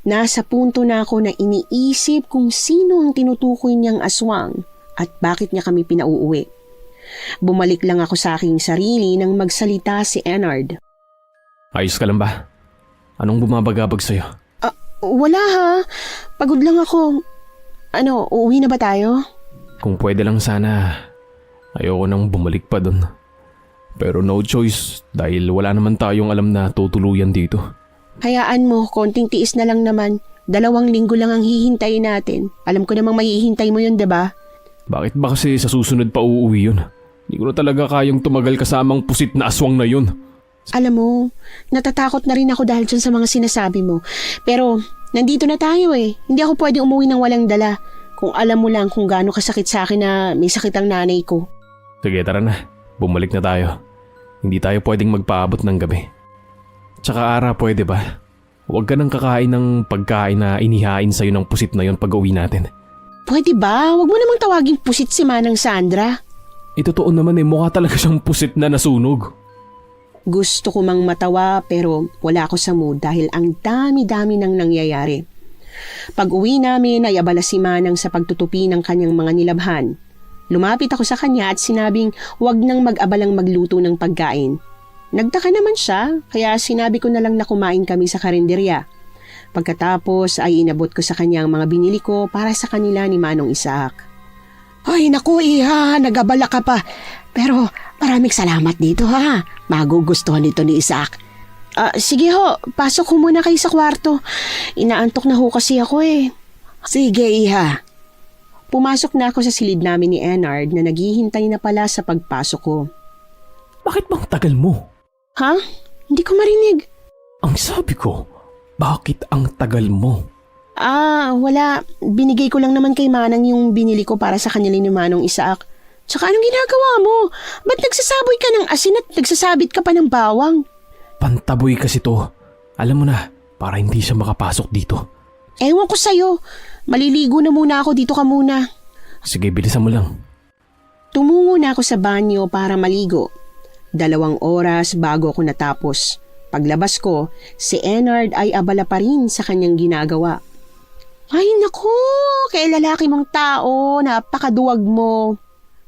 Nasa punto na ako na iniisip kung sino ang tinutukoy niyang aswang at bakit niya kami pinauuwi. Bumalik lang ako sa aking sarili nang magsalita si Ennard. Ayos ka lang ba? Anong bumabagabag sa'yo? Wala ha. Pagod lang ako. Uuwi na ba tayo? Kung pwede lang sana, ayoko nang bumalik pa dun. Pero no choice dahil wala naman tayong alam na tutuluyan dito. Hayaan mo, konting tiis na lang naman. 2 linggo lang ang hihintayin natin. Alam ko namang mahihintay mo yun, diba? Bakit ba kasi sa susunod pa uuwi yun? Hindi ko na talaga kayang tumagal kasamang pusit na aswang na yun. Alam mo, natatakot na rin ako dahil dyan sa mga sinasabi mo. Pero, nandito na tayo eh. Hindi ako pwedeng umuwi ng walang dala. Kung alam mo lang kung gaano kasakit sa akin na may sakit ang nanay ko. Sige, tara na. Bumalik na tayo. Hindi tayo pwedeng magpaabot ng gabi. Tsaka Ara, pwede ba? Huwag ka nang kakain ng pagkain na inihain sa'yo ng pusit na yon pag uwi natin. Pwede ba? Huwag mo namang tawaging pusit si Manang Sandra. Totoo naman mukha talaga siyang pusit na nasunog. Gusto ko mang matawa pero wala ako sa mood dahil ang dami-dami nang nangyayari. Pag uwi namin ay abala si Manang sa pagtutupi ng kanyang mga nilabhan. Lumapit ako sa kanya at sinabing huwag nang mag-abalang magluto ng pagkain. Nagtaka naman siya kaya sinabi ko na lang na kumain kami sa karinderya. Pagkatapos ay inabot ko sa kanya ang mga binili ko para sa kanila ni Manong Isaac. Ay naku iha, nagabala ka pa. Pero maraming salamat dito ha. Magugustuhan nito ni Isaac. Sige ho, pasok ho muna kayo sa kwarto. Inaantok na ho kasi ako eh. Sige iha. Pumasok na ako sa silid namin ni Ennard na naghihintay na pala sa pagpasok ko. Bakit bang tagal mo? Ha? Hindi ko marinig. Ang sabi ko, bakit ang tagal mo? Wala. Binigay ko lang naman kay Manang yung binili ko para sa kanila ni Manong Isaac. Tsaka anong ginagawa mo? Ba't nagsasaboy ka ng asin at nagsasabit ka pa ng bawang? Pantaboy kasi to. Alam mo na, para hindi siya makapasok dito. Ewan ko sa'yo. Maliligo na muna ako, dito ka muna. Sige, bilisan mo lang. Tumungo na ako sa banyo para maligo. 2 oras bago ako natapos. Paglabas ko, si Ennard ay abala pa rin sa kanyang ginagawa. Ay naku, kay lalaki mong tao, napakaduwag mo.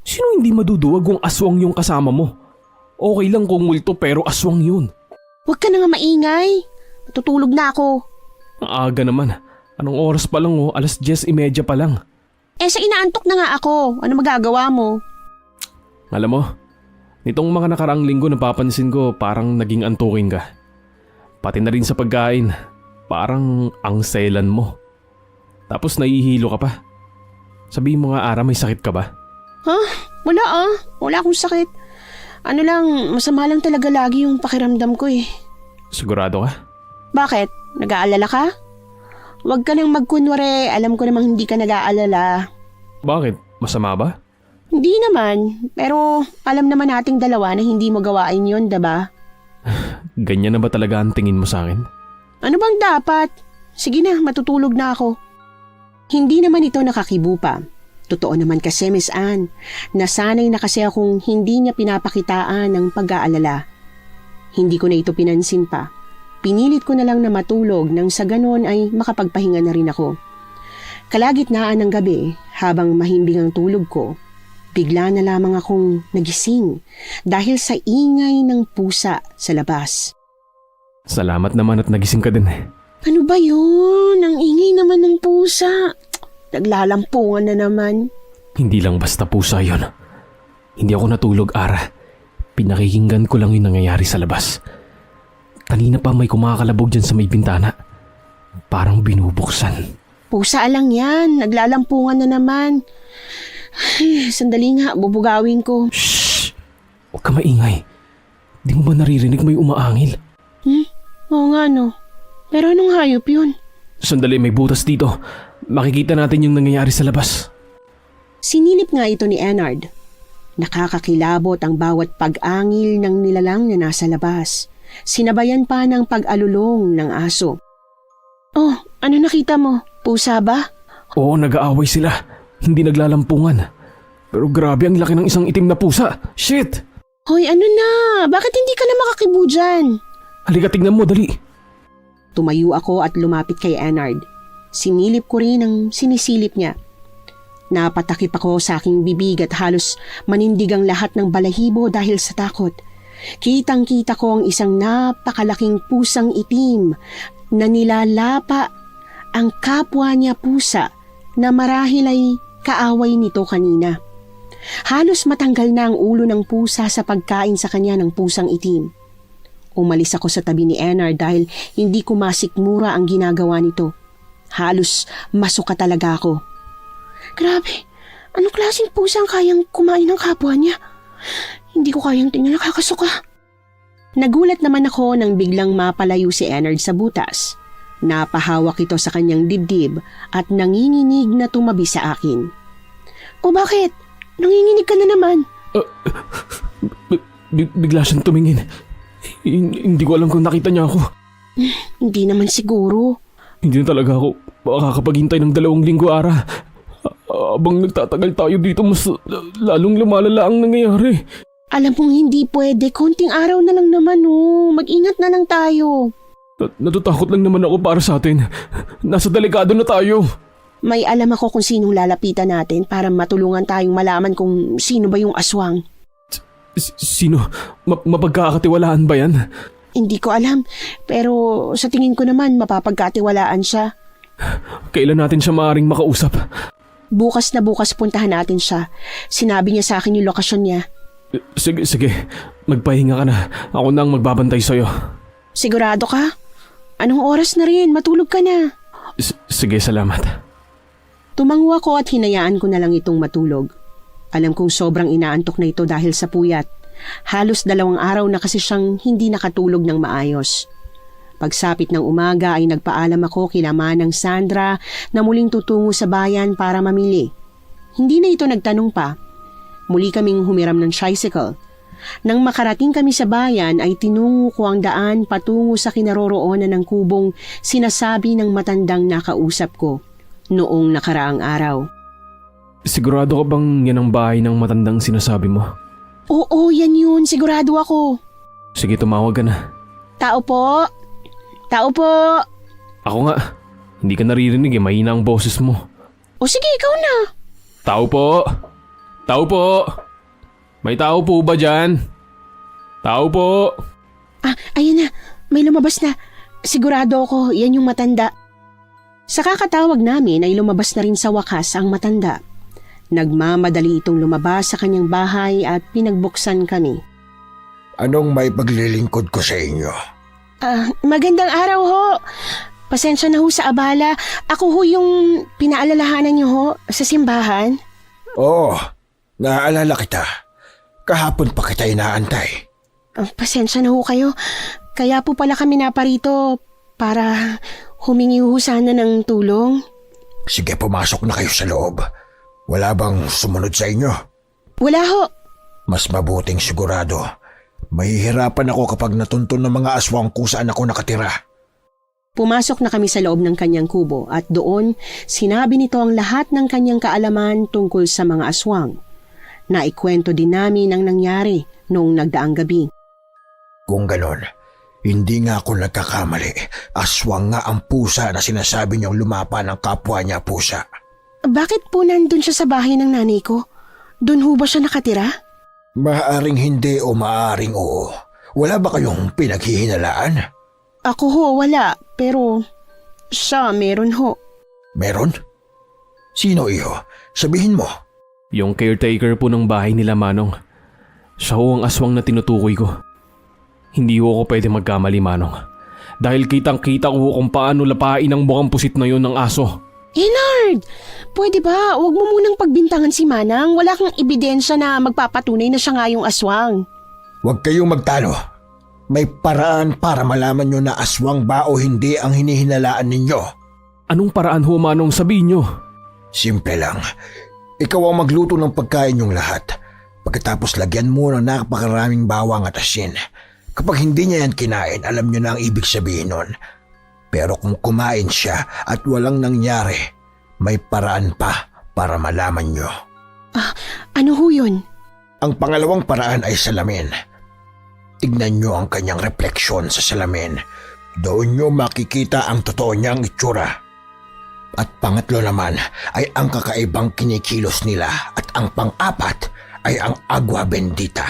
Sino hindi maduduwag kung aswang yung kasama mo? Okay lang kung multo pero aswang yun. Huwag ka na nga maingay. Tutulog na ako. Ang aga naman. Anong oras pa lang 10:30 pa lang. Sa inaantok na nga ako. Ano magagawa mo? Alam mo, nitong mga nakaraang linggo napapansin ko parang naging antukin ka. Pati na rin sa pagkain, parang ang selan mo. Tapos nahihilo ka pa. Sabihin mo nga Ara, may sakit ka ba? Wala Wala akong sakit. Ano lang, masama lang talaga lagi yung pakiramdam ko eh. Sigurado ka? Bakit? Nag-aalala ka? Huwag ka nang magkunwari, alam ko namang hindi ka nag-aalala. Bakit? Masama ba? Hindi naman, pero alam naman nating dalawa na hindi mo gawain yon, diba? Ganyan na ba talaga ang tingin mo sa akin? Ano bang dapat? Sige na, matutulog na ako. Hindi naman ito nakakibo pa. Totoo naman kasi, Miss Anne, nasanay na kasi akong hindi niya pinapakitaan ng pag-aalala. Hindi ko na ito pinansin pa. Pinilit ko na lang na matulog nang sa ganon ay makapagpahinga na rin ako. Kalagitnaan ng gabi, habang mahimbing ang tulog ko, bigla na lamang akong nagising dahil sa ingay ng pusa sa labas. Salamat naman at nagising ka din. Ano ba yun? Ang ingay naman ng pusa. Naglalampungan na naman. Hindi lang basta pusa yon. Hindi ako natulog, Ara. Pinakikinggan ko lang yung nangyayari sa labas. Kanina pa may kumakalabog dyan sa may bintana. Parang binubuksan. Pusa lang yan. Naglalampungan na naman. Ay, sandali nga, bubugawin ko. Shhh! Huwag ka maingay. Di mo ba naririnig may umaangil? Oo nga no. Pero anong hayop yun? Sandali, may butas dito. Makikita natin yung nangyayari sa labas. Sinilip nga ito ni Ennard. Nakakakilabot ang bawat pag-angil ng nilalang na nasa labas. Sinabayan pa ng pag-alulong ng aso. Oh, ano nakita mo? Pusa ba? Oo, nag-aaway sila. Hindi naglalampungan. Pero grabe ang laki ng isang itim na pusa. Shit! Hoy, ano na? Bakit hindi ka na makakibo dyan? Halika tignan mo, dali. Tumayo ako at lumapit kay Ennard. Sinilip ko rin ang sinisilip niya. Napatakip ako sa aking bibig at halos manindig ang lahat ng balahibo dahil sa takot. Kitang-kita ko ang isang napakalaking pusang itim na nilalapa ang kapwa niya pusa na marahil ay kaaway nito kanina. Halos matanggal na ang ulo ng pusa sa pagkain sa kanya ng pusang itim. Umalis ako sa tabi ni Ennard dahil hindi ko masikmura ang ginagawa nito. Halos masuka talaga ako. Grabe, anong klaseng pusa ang kayang kumain ng kapwa niya? Hindi ko kayang tingnan, nakakasuka. Nagulat naman ako nang biglang mapalayo si Ennard sa butas. Napahawak ito sa kanyang dibdib at nanginginig na tumabi sa akin. O bakit? Nanginginig ka na naman. Bigla siyang tumingin. Hindi ko alam kung nakita niya ako. Hindi naman siguro. Hindi na talaga ako makakapaghintay ng 2 linggo, Ara. Abang nagtatagal tayo dito, mas lalong lumalala ang nangyayari. Alam mong hindi pwede, konting araw na lang naman oh. Mag-ingat na lang tayo. Natatakot lang naman ako para sa atin. Nasa delikado na tayo. May alam ako kung sinong lalapitan natin para matulungan tayong malaman kung sino ba yung aswang. Sino? Mapagkakatiwalaan ba yan? Hindi ko alam, pero sa tingin ko naman mapapagkatiwalaan siya. Kailan natin siya maaaring makausap? Bukas na bukas puntahan natin siya. Sinabi niya sa akin yung lokasyon niya. Sige. Magpahinga ka na. Ako na ang magbabantay sa'yo. Sigurado ka? Anong oras na rin? Matulog ka na. Sige, salamat. Tumango ako at hinayaan ko na lang itong matulog. Alam kong sobrang inaantok na ito dahil sa puyat. Halos 2 araw na kasi siyang hindi nakatulog ng maayos. Pagsapit ng umaga ay nagpaalam ako kila Manang Sandra na muling tutungo sa bayan para mamili. Hindi na ito nagtanong pa. Muli kaming humiram ng tricycle. Nang makarating kami sa bayan ay tinungo ko ang daan patungo sa kinaroroonan ng kubong sinasabi ng matandang nakausap ko noong nakaraang araw. Sigurado ka bang yan ang bahay ng matandang sinasabi mo? Oo, yan yun. Sigurado ako. Sige, tumawag ka na. Tao po? Tao po? Ako nga. Hindi ka naririnig eh. Mahina ang boses mo. O sige, ikaw na. Tao po? Tao po? May tao po ba dyan? Tao po? Ayun na. May lumabas na. Sigurado ako, yan yung matanda. Sa kakatawag namin ay lumabas na rin sa wakas ang matanda. Nagmamadali itong lumabas sa kanyang bahay at pinagbuksan kami. Anong may paglilingkod ko sa inyo? Magandang araw ho. Pasensya na ho sa abala. Ako ho yung pinaalalahanan niyo ho sa simbahan. Oo, naaalala kita. Kahapon pa kita inaantay. Pasensya na ho kayo. Kaya po pala kami naparito para humingi ho sana ng tulong. Sige, pumasok na kayo sa loob. Wala bang sumunod sa inyo? Wala ho. Mas mabuting sigurado. Mahihirapan ako kapag natuntun ng mga aswang kung saan ako nakatira. Pumasok na kami sa loob ng kanyang kubo at doon sinabi nito ang lahat ng kanyang kaalaman tungkol sa mga aswang. Naikwento din namin ang nangyari noong nagdaang gabi. Kung ganon, hindi nga ako nagkakamali. Aswang nga ang pusa na sinasabi niyong lumapa ng kapwa niya pusa. Bakit po nandun siya sa bahay ng nanay ko? Doon ho ba siya nakatira? Maaaring hindi o maaaring oo. Wala ba kayong pinaghihinalaan? Ako ho, wala. Pero siya meron ho. Meron? Sino iyo? Sabihin mo. Yung caretaker po ng bahay nila, Manong. Siya ho ang aswang na tinutukoy ko. Hindi ho ako pwede magkamali, Manong. Dahil kitang-kita ko kung paano lapain ang mukhang pusit na yon ng aso. Ennard! Pwede ba? Huwag mo munang pagbintangan si Manang. Wala kang ebidensya na magpapatunay na siya nga yung aswang. Huwag kayong magtalo. May paraan para malaman nyo na aswang ba o hindi ang hinihinalaan ninyo. Anong paraan ho, Manong? Sabihin nyo. Simple lang. Ikaw ang magluto ng pagkain yung lahat. Pagkatapos lagyan mo ng napakaraming bawang at asin. Kapag hindi niya yan kinain, alam nyo na ang ibig sabihin nun. Pero kung kumain siya at walang nangyari, may paraan pa para malaman nyo. Ano ho yun? Ang pangalawang paraan ay salamin. Tignan nyo ang kanyang refleksyon sa salamin. Doon nyo makikita ang totoo niyang itsura. At pangatlo naman ay ang kakaibang kinikilos nila at ang pang-apat ay ang agwa bendita.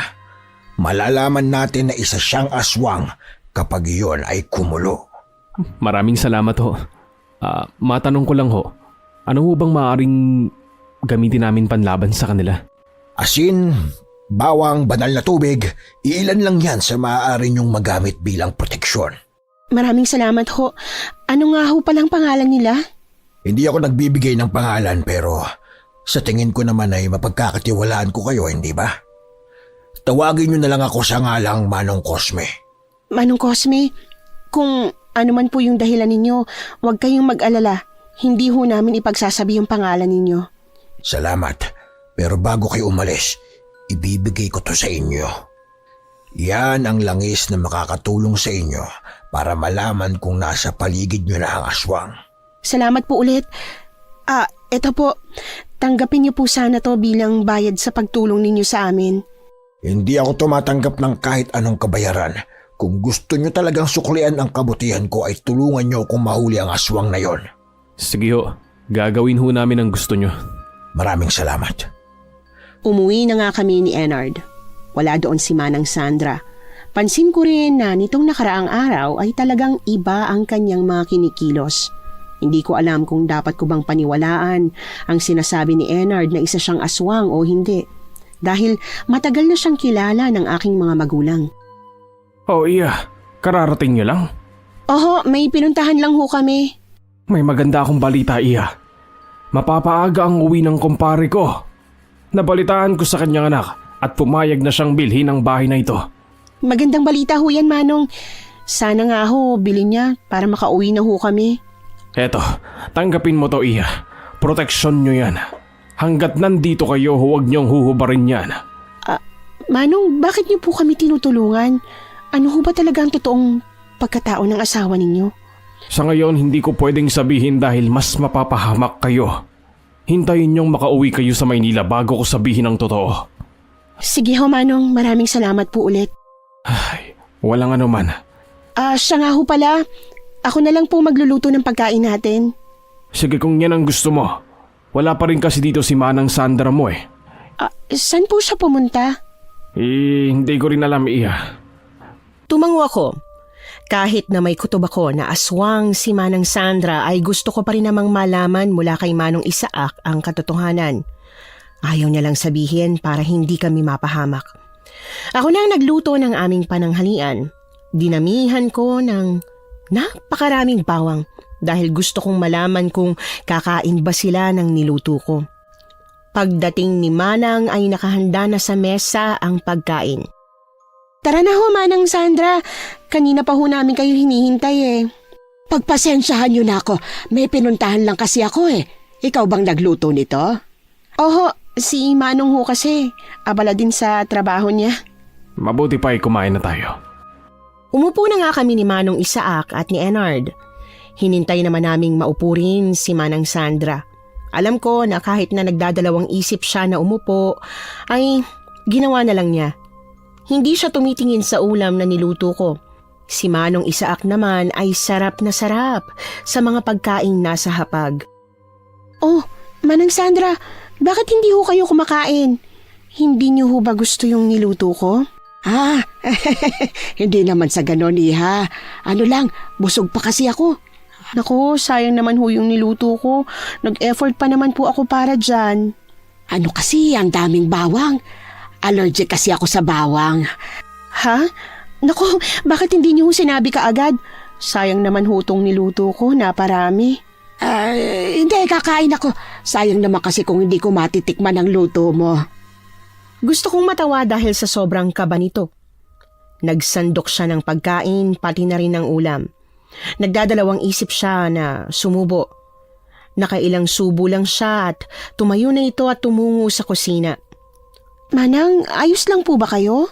Malalaman natin na isa siyang aswang kapag iyon ay kumulo. Maraming salamat ho. Matanong ko lang ho, ano ho bang maaaring gamitin namin panlaban sa kanila? Asin, bawang, banal na tubig, iilan lang yan sa maaari nyong magamit bilang proteksyon. Maraming salamat ho. Ano nga ho palang pangalan nila? Hindi ako nagbibigay ng pangalan pero sa tingin ko naman ay mapagkakatiwalaan ko kayo, hindi ba? Tawagin nyo na lang ako sa ngalang Manong Cosme. Manong Cosme, kung ano man po yung dahilan ninyo, huwag kayong mag-alala. Hindi ho namin ipagsasabi yung pangalan ninyo. Salamat. Pero bago kayo umalis, ibibigay ko to sa inyo. Yan ang langis na makakatulong sa inyo para malaman kung nasa paligid nyo na ang aswang. Salamat po ulit. Eto po. Tanggapin niyo po sana to bilang bayad sa pagtulong ninyo sa amin. Hindi ako tumatanggap ng kahit anong kabayaran. Kung gusto nyo talagang suklian ang kabutihan ko ay tulungan nyo kung mahuli ang aswang na yon. Sige ho, gagawin ho namin ang gusto nyo. Maraming salamat. Umuwi na nga kami ni Enard. Wala doon si Manang Sandra. Pansin ko rin na nitong nakaraang araw ay talagang iba ang kanyang mga kinikilos. Hindi ko alam kung dapat ko bang paniwalaan ang sinasabi ni Enard na isa siyang aswang o hindi. Dahil matagal na siyang kilala ng aking mga magulang. Oh iya, kararating nyo lang? Oho, may pinuntahan lang ho kami. May maganda akong balita, iya. Mapapaaga ang uwi ng kumpare ko. Nabalitaan ko sa kanyang anak at pumayag na siyang bilhin ang bahay na ito. Magandang balita ho yan, Manong. Sana nga ho, bilhin niya para makauwi na ho kami. Eto, tanggapin mo to, iya. Proteksyon nyo yan. Hanggat nandito kayo, huwag niyong huhubarin yan. Manong, bakit niyo po kami tinutulungan? Ano ho ba talaga ang totoong pagkatao ng asawa ninyo? Sa ngayon, hindi ko pwedeng sabihin dahil mas mapapahamak kayo. Hintayin niyong makauwi kayo sa Maynila bago ko sabihin ang totoo. Sige ho, Manong. Maraming salamat po ulit. Ay, walang anuman. Siya nga ho pala. Ako na lang po magluluto ng pagkain natin. Sige kung yan ang gusto mo. Wala pa rin kasi dito si Manang Sandra mo eh. Saan po siya pumunta? Hindi ko rin alam, iya. Tumango ako. Kahit na may kutob ako na aswang si Manang Sandra ay gusto ko pa rin namang malaman mula kay Manong Isaac ang katotohanan. Ayaw niya lang sabihin para hindi kami mapahamak. Ako na ang nagluto ng aming pananghalian. Dinamihan ko ng napakaraming bawang dahil gusto kong malaman kung kakain ba sila ng niluto ko. Pagdating ni Manang ay nakahanda na sa mesa ang pagkain. Tara na ho, Manang Sandra. Kanina pa ho namin kayo hinihintay eh. Pagpasensyahan nyo na ako. May pinuntahan lang kasi ako eh. Ikaw bang nagluto nito? Oho, si Manong ho kasi. Abala din sa trabaho niya. Mabuti pa ay kumain na tayo. Umupo na nga kami ni Manong Isaac at ni Enard. Hinintay naman naming maupo rin si Manang Sandra. Alam ko na kahit na nagdadalawang isip siya na umupo, ay ginawa na lang niya. Hindi siya tumitingin sa ulam na niluto ko. Si Manong Isaac naman ay sarap na sarap sa mga pagkaing nasa hapag. Oh, Manang Sandra, bakit hindi ho kayo kumakain? Hindi niyo ho ba gusto yung niluto ko? Hindi naman sa ganon, iha. Ano lang, busog pa kasi ako. Naku, sayang naman ho yung niluto ko. Nag-effort pa naman po ako para dyan. Ano kasi, ang daming bawang. Allergic kasi ako sa bawang. Ha? Naku, bakit hindi niyo sinabi kaagad? Sayang naman hutong niluto ko, naparami. Hindi, kakain ako. Sayang naman kasi kung hindi ko matitikman ang luto mo. Gusto kong matawa dahil sa sobrang kaba nito. Nagsandok siya ng pagkain, pati na rin ng ulam. Nagdadalawang isip siya na sumubo. Nakailang subo lang siya at tumayo na ito at tumungo sa kusina. Manang, ayos lang po ba kayo?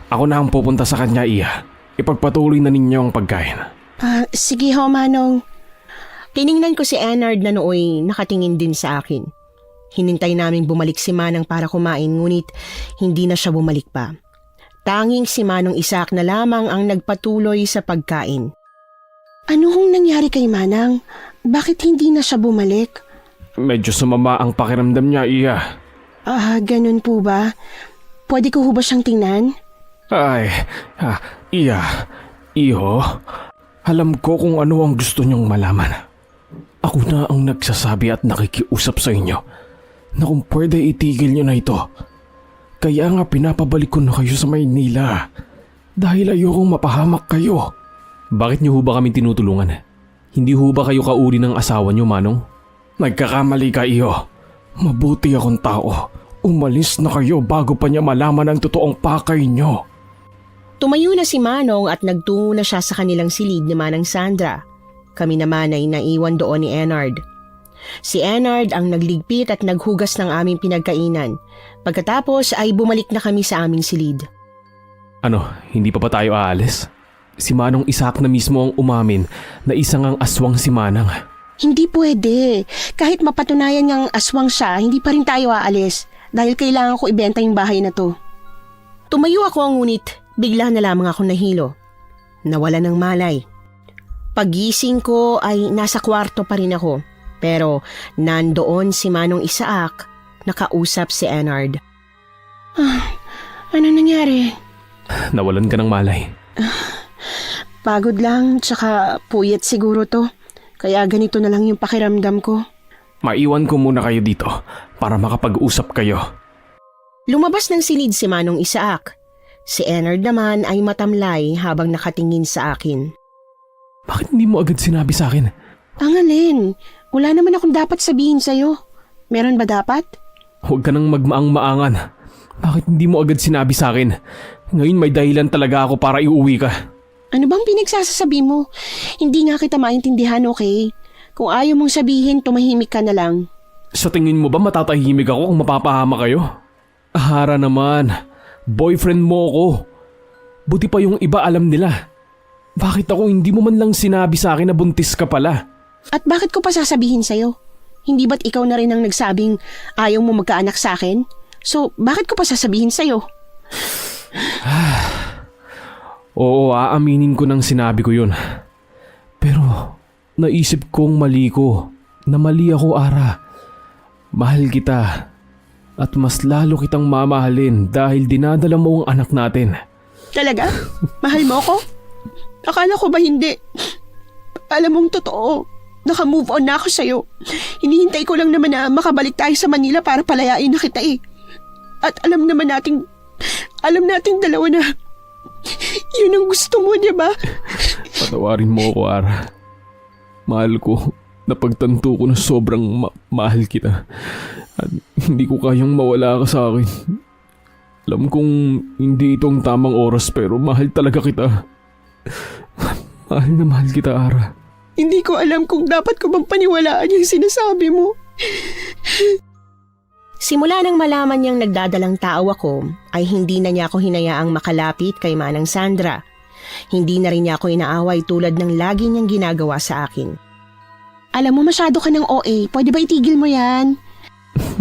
Ako na ang pupunta sa kanya, iya. Ipagpatuloy na ninyo ang pagkain. Sige ho, Manong. Tiningnan ko si Enard na nooy nakatingin din sa akin. Hinintay naming bumalik si Manang para kumain ngunit hindi na siya bumalik pa. Tanging si Manong Isaac na lamang ang nagpatuloy sa pagkain. Ano hong nangyari kay Manang? Bakit hindi na siya bumalik? Medyo sumama ang pakiramdam niya, Iya. Ganun po ba? Pwede ko ho ba siyang tingnan? Ay, Iya, Iho, alam ko kung ano ang gusto niyong malaman. Ako na ang nagsasabi at nakikiusap sa inyo na kung pwede itigil niyo na ito. Kaya nga pinapabalik ko na kayo sa Maynila dahil ayokong mapahamak kayo. Bakit niyo ho ba kami tinutulungan? Hindi ho ba kayo kauri ng asawa niyo, Manong? Nagkakamali ka, Iho. Mabuti akong tao. Umalis na kayo bago pa niya malaman ang totoong pakay niyo. Tumayo na si Manong at nagtungo na siya sa kanilang silid ni Manang Sandra. Kami naman ay naiwan doon ni Enard. Si Enard ang nagligpit at naghugas ng aming pinagkainan. Pagkatapos ay bumalik na kami sa aming silid. Ano, hindi pa ba tayo aalis? Si Manong Isaac na mismo ang umamin na isang ang aswang si Manang. Hindi pwede. Kahit mapatunayan niyang aswang siya, hindi pa rin tayo aalis. Dahil kailangan ko ibenta yung bahay na to. Tumayo ako ngunit bigla na lamang ako nahilo. Nawala ng malay. Pagising ko ay nasa kwarto pa rin ako. Pero nandoon si Manong Isaac, nakausap si Enard. Ano nangyari? Nawalan ka ng malay. Pagod lang, tsaka puyat siguro to. Kaya ganito na lang yung pakiramdam ko. Maiwan ko muna kayo dito para makapag-usap kayo. Lumabas ng silid si Manong Isaac. Si Enard naman ay matamlay habang nakatingin sa akin. Bakit hindi mo agad sinabi sa akin? Ang alin? Wala naman akong dapat sabihin sa'yo. Meron ba dapat? Huwag ka nang magmaang-maangan. Bakit hindi mo agad sinabi sa akin? Ngayon may dahilan talaga ako para iuwi ka. Ano bang pinagsasasabi mo? Hindi nga kita maintindihan, okay? Kung ayaw mong sabihin, tumahimik ka na lang. Sa tingin mo ba matatahimik ako kung mapapahama kayo? Ahara naman. Boyfriend mo ako. Buti pa yung iba alam nila. Bakit ako hindi mo man lang sinabi sa akin na buntis ka pala? At bakit ko pa sasabihin sa'yo? Hindi ba't ikaw na rin ang nagsabing ayaw mo magkaanak sa akin? So, bakit ko pa sasabihin sa'yo? Oo, aaminin ko nang sinabi ko yun. Pero naisip kong mali ko. Na mali ako, Ara. Mahal kita. At mas lalo kitang mamahalin dahil dinadala mo ang anak natin. Talaga? Mahal mo ko? Akala ko ba hindi? Alam mong totoo. Naka-move on na ako sa'yo. Hinihintay ko lang naman na makabalik tayo sa Manila para palayain na kita eh. At alam nating dalawa na yun ang gusto mo, di ba? Patawarin mo ako, Ara. Mahal ko. Napagtanto ko na sobrang mahal kita. At hindi ko kayang mawala ka sa akin. Alam kong hindi itong tamang oras pero mahal talaga kita. Mahal na mahal kita, Ara. Hindi ko alam kung dapat ko bang paniwalaan yung sinasabi mo. Simula nang malaman niyang nagdadalang tao ako, ay hindi na niya ako hinayaang makalapit kay Manang Sandra. Hindi na rin niya ako inaaway tulad ng lagi niyang ginagawa sa akin. Alam mo, masyado ka ng OA. Pwede ba itigil mo yan?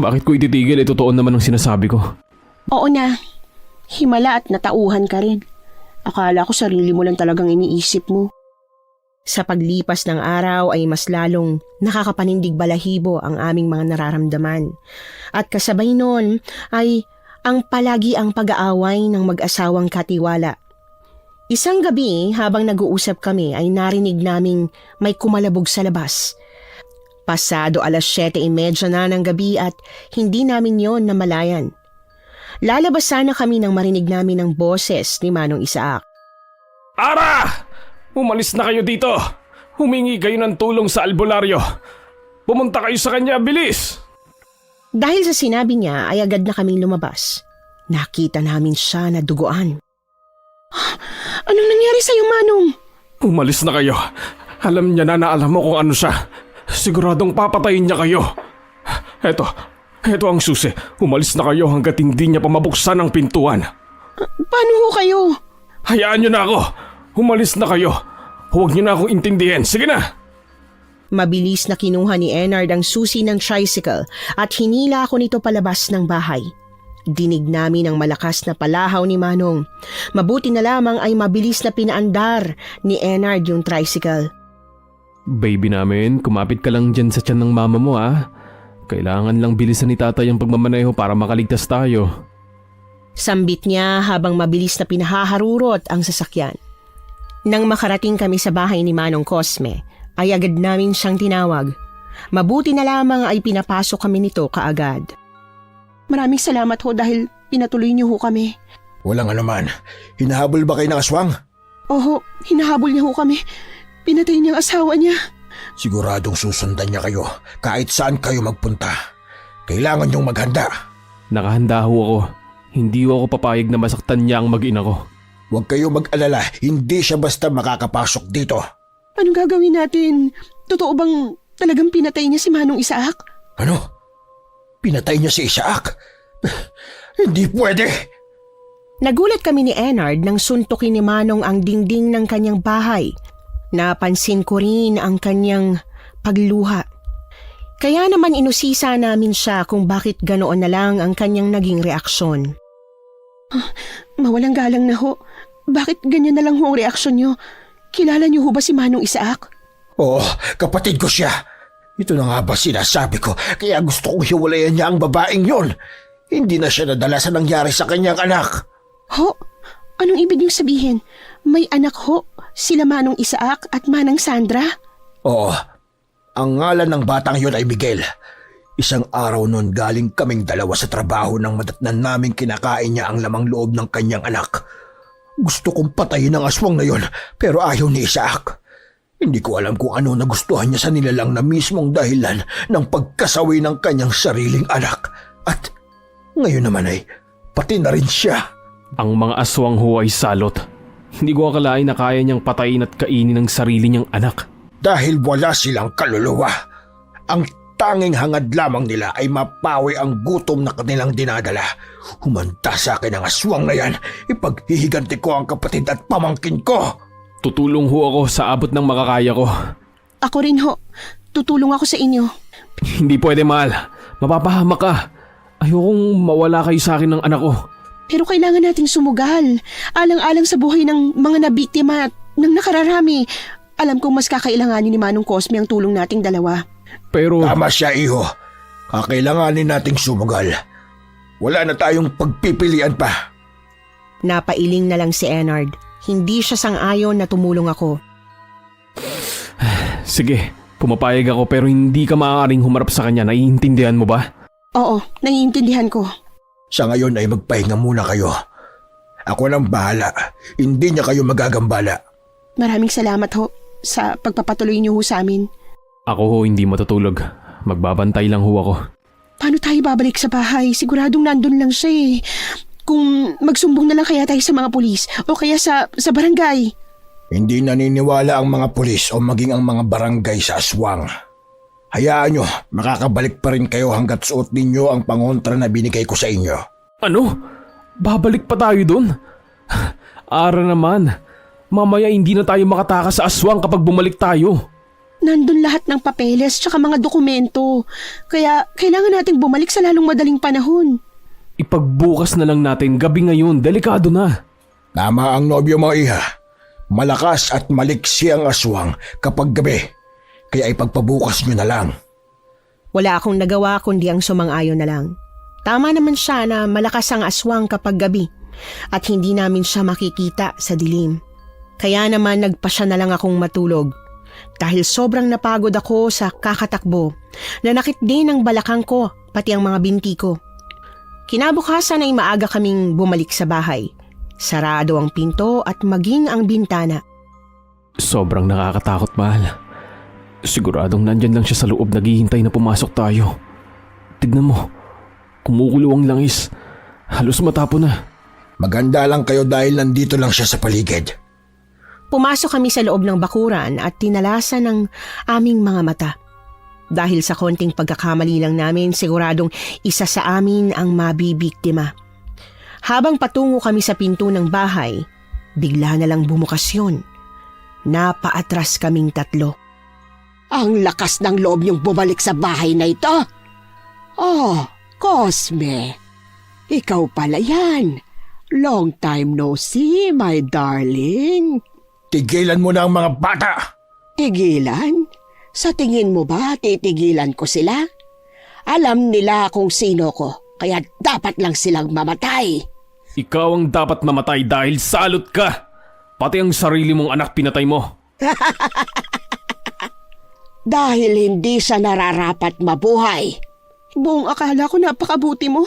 Bakit ko ititigil? Totoo naman ang sinasabi ko. Oo na. Himala at natauhan ka rin. Akala ko sarili mo lang talagang iniisip mo. Sa paglipas ng araw ay mas lalong nakakapanindig balahibo ang aming mga nararamdaman. At kasabay noon ay ang palagi ang pag-aaway ng mag-asawang katiwala. Isang gabi habang nag-uusap kami ay narinig naming may kumalabog sa labas. Pasado 7:30 na ng gabi at hindi namin yon namalayan. Lalabas sana kami nang marinig namin ang boses ni Manong Isaac. Ara! Umalis na kayo dito! Humingi kayo ng tulong sa albularyo! Pumunta kayo sa kanya, bilis! Dahil sa sinabi niya ay agad na kaming lumabas. Nakita namin siya na duguan. Anong nangyari sa'yo, Manong? Umalis na kayo. Alam niya na alam mo kung ano siya. Siguradong papatayin niya kayo. Eto ang susi. Umalis na kayo hanggat hindi niya pa mabuksan ang pintuan. Paano ho kayo? Hayaan niyo na ako. Umalis na kayo. Huwag niyo na akong intindihin. Sige na. Mabilis na kinuha ni Enard ang susi ng tricycle at hinila ako nito palabas ng bahay. Dinig namin ang malakas na palahaw ni Manong. Mabuti na lamang ay mabilis na pinaandar ni Enard yung tricycle. Baby namin, kumapit ka lang dyan sa tiyan ng mama mo ah. Kailangan lang bilisan ni tatay ang pagmamaneho para makaligtas tayo. Sambit niya habang mabilis na pinahaharurot ang sasakyan. Nang makarating kami sa bahay ni Manong Cosme, ay agad namin siyang tinawag. Mabuti na lamang ay pinapasok kami nito kaagad. Maraming salamat ho dahil pinatuloy niyo ho kami. Walang anuman. Hinahabol ba kayo ng aswang? Oho, hinahabol niya ho kami. Pinatay niya ang asawa niya. Siguradong susundan niya kayo kahit saan kayo magpunta. Kailangan niyong maghanda. Nakahanda ho ako. Hindi ho ako papayag na masaktan niya ang mag-ina ko. Huwag kayo mag-alala, hindi siya basta makakapasok dito. Anong gagawin natin? Totoo bang talagang pinatay niya si Manong Isaac? Ano? Pinatay niya si Isaac? Hindi pwede! Nagulat kami ni Enard nang suntukin ni Manong ang dingding ng kanyang bahay. Napansin ko rin ang kanyang pagluha. Kaya naman inusisa namin siya kung bakit ganoon na lang ang kanyang naging reaksyon. Mawalang galang na ho. Bakit ganyan na lang ho ang reaksyon niyo? Kilala niyo ho ba si Manong Isaac? Oo, kapatid ko siya. Ito na nga ba sinasabi ko, kaya gusto kong hiwalayan niya ang babaeng yon. Hindi na siya nadala sa nangyari sa kanyang anak. Ho? Anong ibig niyong sabihin? May anak ho? Sila Manong Isaac at Manang Sandra? Oo, ang ngalan ng batang yon ay Miguel. Isang araw noon galing kaming dalawa sa trabaho nang madatnan naming kinakain niya ang lamang loob ng kanyang anak. Gusto kong patayin ang aswang na yon pero ayaw ni Isaac. Hindi ko alam kung ano nagustuhan niya sa nilalang na mismong dahilan ng pagkasawi ng kanyang sariling anak. At ngayon naman ay pati na rin siya. Ang mga aswang ho ay salot. Hindi ko akalain na kaya niyang patayin at kainin ang sarili niyang anak. Dahil wala silang kaluluwa. Ang tanging hangad lamang nila ay mapawi ang gutom na kanilang dinadala. Humanda sa akin ang aswang na yan. Ipaghihiganti ko ang kapatid at pamangkin ko. Tutulong ho ako sa abot ng makakaya ko. Ako rin ho. Tutulong ako sa inyo. Hindi pwede, mahal. Mapapahamak ka. Ayokong mawala kayo sa akin ng anak ko. Pero kailangan nating sumugal. Alang-alang sa buhay ng mga nabiktima at ng nakararami. Alam kong mas kakailanganin ni Manong Cosme ang tulong nating dalawa. Pero... Tama siya, iho. Kakailanganin nating sumugal. Wala na tayong pagpipilian pa. Napailing na lang si Enard. Hindi siya sang-ayon na tumulong ako. Sige, pumapayag ako pero hindi ka maaaring humarap sa kanya. Naiintindihan mo ba? Oo, naiintindihan ko. Sa ngayon ay magpahinga muna kayo. Ako nang bahala. Hindi niya kayo magagambala. Maraming salamat ho sa pagpapatuloy niyo ho sa amin. Ako ho hindi matutulog. Magbabantay lang ho ako. Paano tayo babalik sa bahay? Siguradong nandun lang siya eh. Kung magsumbong na lang kaya tayo sa mga pulis o kaya sa barangay. Hindi naniniwala ang mga pulis o maging ang mga barangay sa aswang. Hayaan nyo, makakabalik pa rin kayo hanggat suot ninyo ang pangontra na binigay ko sa inyo. Ano? Babalik pa tayo dun? Ara naman. Mamaya hindi na tayo makatakas sa aswang kapag bumalik tayo. Nandun lahat ng papeles tsaka mga dokumento. Kaya kailangan nating bumalik sa lalong madaling panahon. Ipagbukas na lang natin gabi ngayon. Delikado na. Tama ang nobyo mo, iha. Malakas at maliksi ang aswang kapag gabi. Kaya ipagpabukas nyo na lang. Wala akong nagawa kundi ang sumang-ayon na lang. Tama naman siya na malakas ang aswang kapag gabi at hindi namin siya makikita sa dilim. Kaya naman nagpasya na lang akong matulog. Dahil sobrang napagod ako sa kakatakbo, nanakit din ang balakang ko pati ang mga binti ko. Kinabukasan ay maaga kaming bumalik sa bahay. Sarado ang pinto at maging ang bintana. Sobrang nakakatakot, mahal. Siguradong nandyan lang siya sa loob naghihintay na pumasok tayo. Tignan mo, kumukulo ang langis. Halos matapo na. Maganda lang kayo dahil nandito lang siya sa paligid. Pumasok kami sa loob ng bakuran at tinalasan ng aming mga mata. Dahil sa konting pagkakamali lang namin, siguradong isa sa amin ang mabibiktima. Habang patungo kami sa pinto ng bahay, bigla na lang bumukas yun. Napaatras kaming tatlo. Ang lakas ng loob niyong bumalik sa bahay na ito. Oh, Cosme. Ikaw pala yan. Long time no see, my darling. Tigilan mo na ang mga bata! Tigilan? Sa tingin mo ba titigilan ko sila? Alam nila kung sino ko, kaya dapat lang silang mamatay. Ikaw ang dapat mamatay dahil salot ka. Pati ang sarili mong anak pinatay mo. Dahil hindi siya nararapat mabuhay. Buong akala ko napakabuti mo.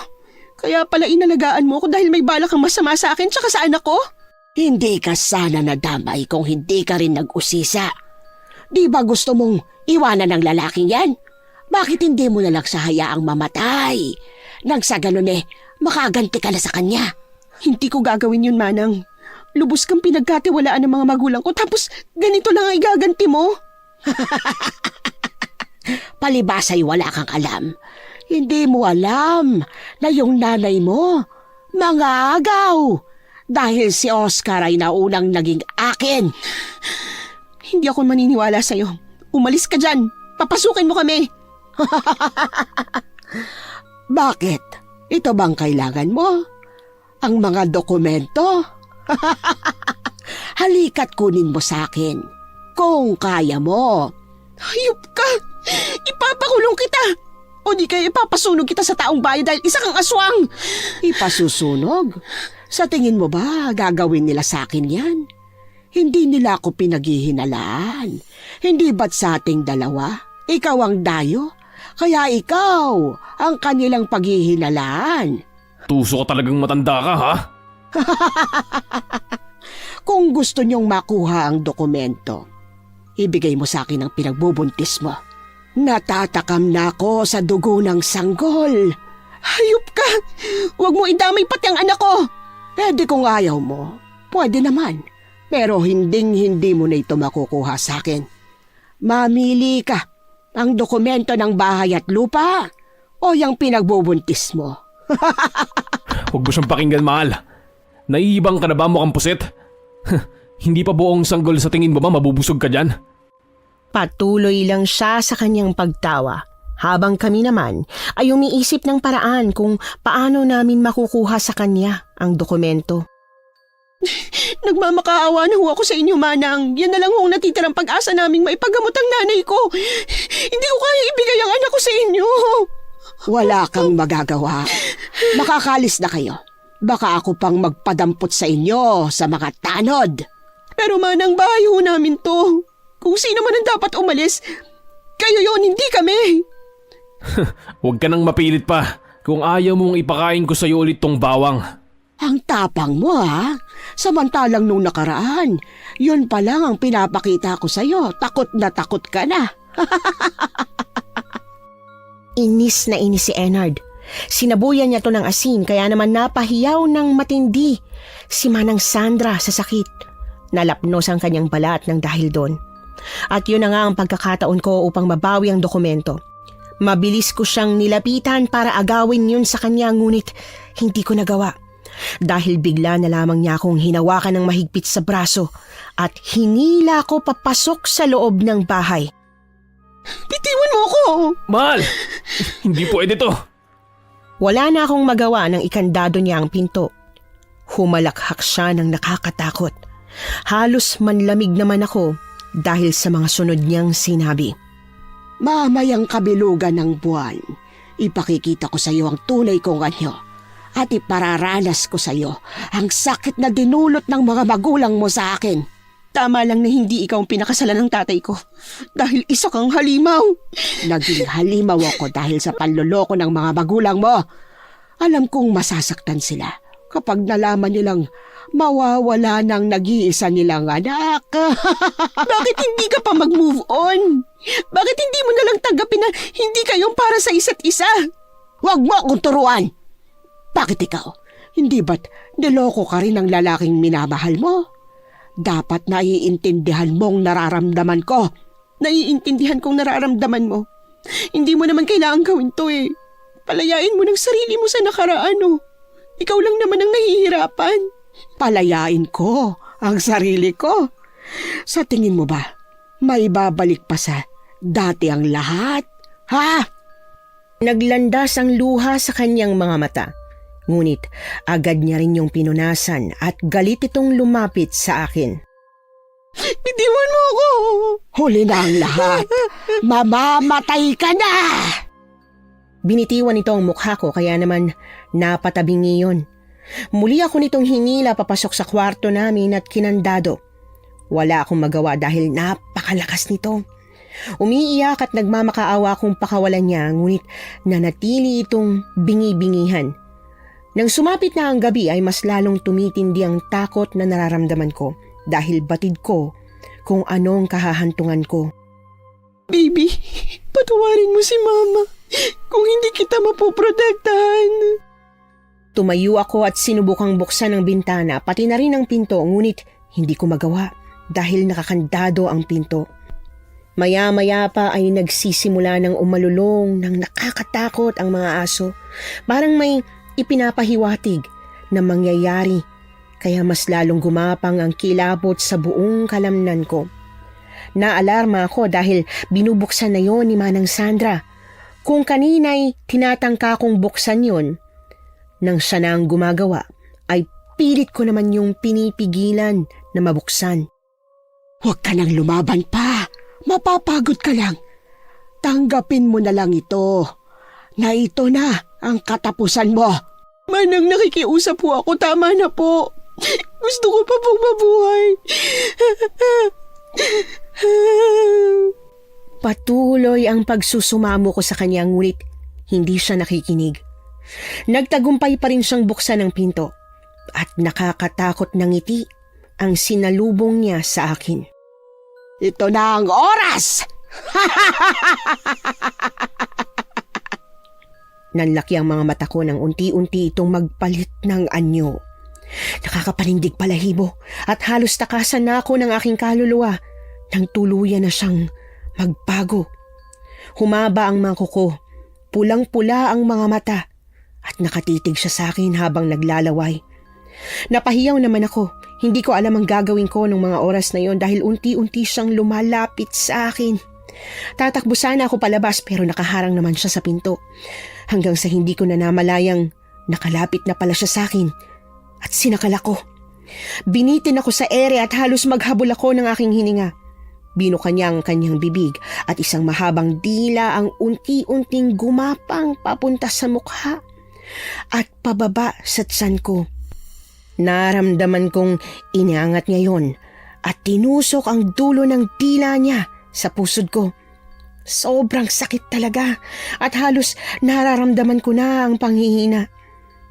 Kaya pala inalagaan mo ako dahil may balak kang masama sa akin tsaka sa anak ko. Hindi ka sana nadamay kung hindi ka rin nag-usisa. Di ba gusto mong iwanan ng lalaking yan? Bakit hindi mo na lang sa hayaang mamatay? Nang sa ganun makaganti ka na sa kanya. Hindi ko gagawin yun, Manang. Lubos kang pinagkatiwalaan ng mga magulang ko tapos ganito lang ang igaganti mo. Palibasay wala kang alam. Hindi mo alam na yung nanay mo mangagaw dahil si Oscar ay naunang naging akin. Hindi ako maniniwala sa'yo. Umalis ka dyan. Papasukin mo kami. Bakit? Ito bang kailangan mo? Ang mga dokumento? Halika't kunin mo sa akin. Kung kaya mo. Hayop ka! Ipapakulong kita! O di kaya ipapasunog kita sa taong bayan dahil isa kang aswang! Ipasusunog? Sa tingin mo ba gagawin nila sa akin yan? Hindi nila ako pinaghihinalaan. Hindi ba't sa ating dalawa? Ikaw ang dayo? Kaya ikaw ang kanilang paghihinalaan. Tuso ka talagang matanda ka, ha? Kung gusto niyong makuha ang dokumento, ibigay mo sa akin ang pinagbubuntis mo. Natatakam na ako sa dugo ng sanggol. Hayop ka! Huwag mo idamay pati ang anak ko! Pwede kung ayaw mo, pwede naman. Pero hindi mo na ito makukuha sa akin. Mamili ka, ang dokumento ng bahay at lupa o yung pinagbubuntis mo. Huwag mo siyang pakinggan, mahal. Naiibang ka na ba, mukhang pusit? Hindi pa buong sanggol sa tingin mo ba mabubusog ka dyan? Patuloy lang siya sa kanyang pagtawa. Habang kami naman ay umiisip ng paraan kung paano namin makukuha sa kanya ang dokumento. Nagmamakaawa na ho ako sa inyo, Manang. Yan na lang ho ang natitirang pag-asa naming maipagamot ang nanay ko. Hindi ko kaya ibigay ang anak ko sa inyo. Wala kang magagawa. Makakalis na kayo. Baka ako pang magpadampot sa inyo sa mga tanod. Pero Manang, bahay ho namin to. Kung sino man ang dapat umalis, kayo yon, hindi kami. Huwag ka nang mapilit pa. Kung ayaw mong ipakain ko sa'yo ulit tong bawang. Ang tapang mo, ha? Samantalang nung nakaraan, yun pa lang ang pinapakita ko sa'yo. Takot ka na. Inis na inis si Enard. Sinabuyan niya to ng asin kaya naman napahiyaw ng matindi si Manang Sandra sa sakit. Nalapnos ang kanyang balat ng dahil doon. At yun na nga ang pagkakataon ko upang mabawi ang dokumento. Mabilis ko siyang nilapitan para agawin yun sa kanya ngunit hindi ko nagawa. Dahil bigla na lamang niya akong hinawakan ng mahigpit sa braso at hinila ko papasok sa loob ng bahay. Bitiwan mo ako! Mahal! Hindi pwede to. Wala na akong magawa nang ikandado niya ang pinto. Humalakhak siya ng nakakatakot. Halos manlamig naman ako dahil sa mga sunod niyang sinabi. Mamayang kabilugan ng buwan, ipakikita ko sa iyo ang tunay kong anyo at ipararanas ko sa iyo ang sakit na dinulot ng mga magulang mo sa akin. Tama lang na hindi ikaw ang pinakasalan ng tatay ko dahil isa kang halimaw. Naging halimaw ako dahil sa panloloko ng mga magulang mo. Alam kong masasaktan sila kapag nalaman nilang mawawala ng nag-iisa nilang anak. Bakit hindi ka pa mag-move on? Bakit hindi mo nalang tanggapin na hindi kayong para sa isa't isa? Huwag mo akong turuan! Bakit ikaw? Hindi ba't niloko ka rin ng lalaking minamahal mo? Dapat naiintindihan mong nararamdaman ko. Naiintindihan kong nararamdaman mo. Hindi mo naman kailangan gawin to eh. Palayain mo ng sarili mo sa nakaraan oh. Ikaw lang naman ang nahihirapan. Palayain ko ang sarili ko. Sa tingin mo ba, may babalik pa sa dati ang lahat, ha? Naglandas ang luha sa kanyang mga mata. Ngunit agad niya rin yung pinunasan at galit itong lumapit sa akin. Bitiwan mo ako! Huli na ang lahat. Mamamatay ka na! Binitiwan ito ang mukha ko kaya naman napatabingi yun. Muli ako nitong hinila papasok sa kwarto namin at kinandado. Wala akong magawa dahil napakalakas nito. Umiiyak at nagmamakaawa akong pakawalan niya ngunit nanatili itong bingi-bingihan. Nang sumapit na ang gabi ay mas lalong tumitindi ang takot na nararamdaman ko dahil batid ko kung anong kahahantungan ko. Baby, patawarin mo si Mama kung hindi kita mapoprotektahan. Tumayo ako at sinubukang buksan ang bintana pati na rin ang pinto ngunit hindi ko magawa dahil nakakandado ang pinto. Maya-maya pa ay nagsisimula ng umalulong ng nakakatakot ang mga aso. Parang may ipinapahiwatig na mangyayari kaya mas lalong gumapang ang kilabot sa buong kalamnan ko. Naalarma ako dahil binubuksan na yon ni Manang Sandra. Kung kanina'y tinatangka kong buksan yon, nang siya na ang gumagawa ay pilit ko naman yung pinipigilan na mabuksan. Huwag ka nang lumaban pa. Mapapagod ka lang. Tanggapin mo na lang ito. Na ito na ang katapusan mo. Manang nakikiusap po ako. Tama na po. Gusto ko pa pong mabuhay. Patuloy ang pagsusumamo ko sa kanya ngunit hindi siya nakikinig. Nagtagumpay pa rin siyang buksan ng pinto at nakakatakot na ngiti ang sinalubong niya sa akin. Ito na ang oras! Nanlaki ang mga mata ko nang unti-unti itong magpalit ng anyo. Nakakapanindig palahibo at halos takasan na ako ng aking kaluluwa nang tuluyan na siyang magbago. Humaba ang mga kuko, pulang-pula ang mga mata at nakatitig siya sa akin habang naglalaway. Napahiyaw naman ako. Hindi ko alam ang gagawin ko ng mga oras na yon dahil unti-unti siyang lumalapit sa akin. Tatakbo sana ako palabas pero nakaharang naman siya sa pinto. Hanggang sa hindi ko na namalayang nakalapit na pala siya sa akin at sinakal ako. Binitin ako sa ere at halos maghabol ako ng aking hininga. Binuka niya ang kanyang bibig at isang mahabang dila ang unti-unting gumapang papunta sa mukha at pababa sa tiyan ko. Naramdaman kong iniangat niya yon at tinusok ang dulo ng dila niya sa pusod ko. Sobrang sakit talaga at halos nararamdaman ko na ang panghihina.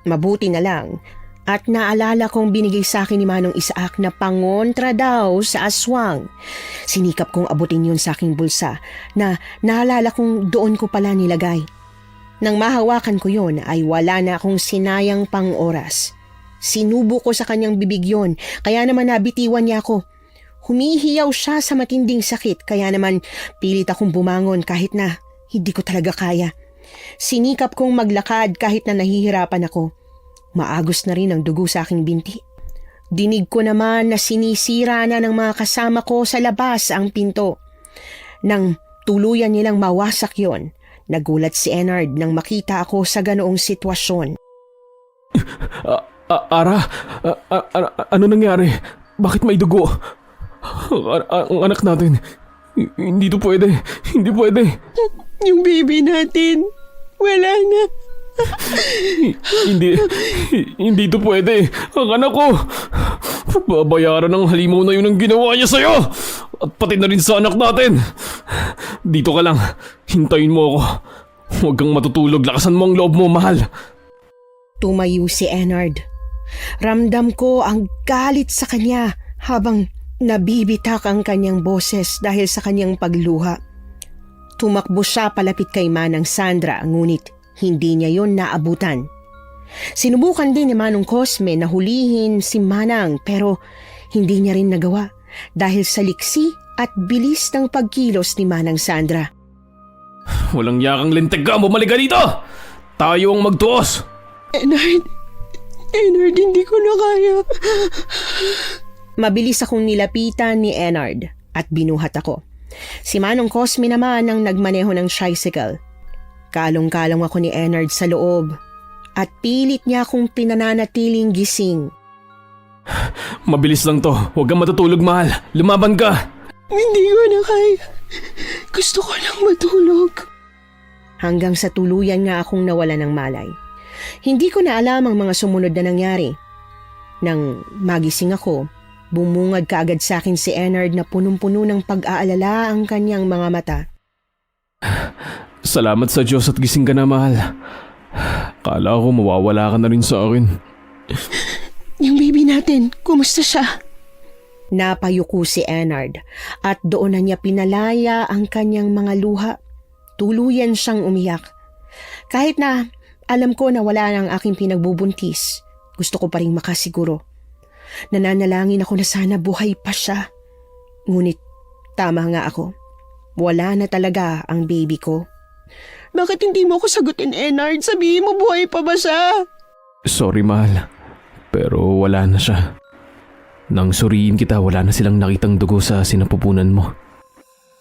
Mabuti na lang at naalala kong binigay sa akin ni Manong Isaac na pangontra daw sa aswang. Sinikap kong abutin yun sa aking bulsa na naalala kong doon ko pala nilagay. Nang mahawakan ko yon ay wala na akong sinayang pang oras. Sinubo ko sa kanyang bibig yon, kaya naman nabitiwan niya ako. Humihiyaw siya sa matinding sakit, kaya naman pilit akong bumangon kahit na hindi ko talaga kaya. Sinikap kong maglakad kahit na nahihirapan ako. Maagos na rin ang dugo sa aking binti. Dinig ko naman na sinisira na ng mga kasama ko sa labas ang pinto. Nang tuluyan nilang mawasak yon, nagulat si Enard nang makita ako sa ganoong sitwasyon. Ara, ano nangyari? Bakit may dugo? Ang anak natin. Hindi to pwede. Hindi pwede. Yung baby natin, wala na. Hindi to pwede. Ang anak ko. Babayaran ng halimaw na yun ang ginawa niya sa'yo. At pati na rin sa anak natin. Dito ka lang. Hintayin mo ako. Huwag kang matutulog. Lakasan mo ang loob mo, mahal. Tumayo si Enard. Ramdam ko ang galit sa kanya habang nabibitak ang kanyang boses dahil sa kanyang pagluha. Tumakbo siya palapit kay Manang Sandra ngunit hindi niya yon naabutan. Sinubukan din ni Manong Cosme na hulihin si Manang pero hindi niya rin nagawa dahil sa liksi at bilis ng pagkilos ni Manang Sandra. Walang yakang linteg ka, bumalik ka dito! Tayo ang magtuos! Enard, hindi ko na kaya. Mabilis akong nilapitan ni Enard at binuhat ako. Si Manong Cosme naman ang nagmaneho ng tricycle. Kalong-kalong ako ni Enard sa loob at pilit niya akong pinananatiling gising. Mabilis lang to. Huwag kang matutulog, mahal. Lumaban ka! Hindi ko na kaya. Gusto ko lang matulog. Hanggang sa tuluyan nga akong nawala ng malay. Hindi ko na alam ang mga sumunod na nangyari. Nang magising ako, bumungad kaagad sa akin si Enard na punong-puno ng pag-aalala ang kanyang mga mata. Salamat sa Diyos at gising ka na, mahal. Kala ko mawawala ka na rin sa akin. Yung baby natin, kumusta siya? Napayuko si Enard at doon na niya pinalaya ang kanyang mga luha. Tuluyan siyang umiyak. Kahit na alam ko na wala ng aking pinagbubuntis, gusto ko pa rin makasiguro. Nananalangin ako na sana buhay pa siya. Ngunit tama nga ako. Wala na talaga ang baby ko. Bakit hindi mo ako sagutin, Enard? Sabihin mo buhay pa ba siya? Sorry, mahal. Pero wala na siya. Nang suriin kita, wala na silang nakitang dugo sa sinapupunan mo.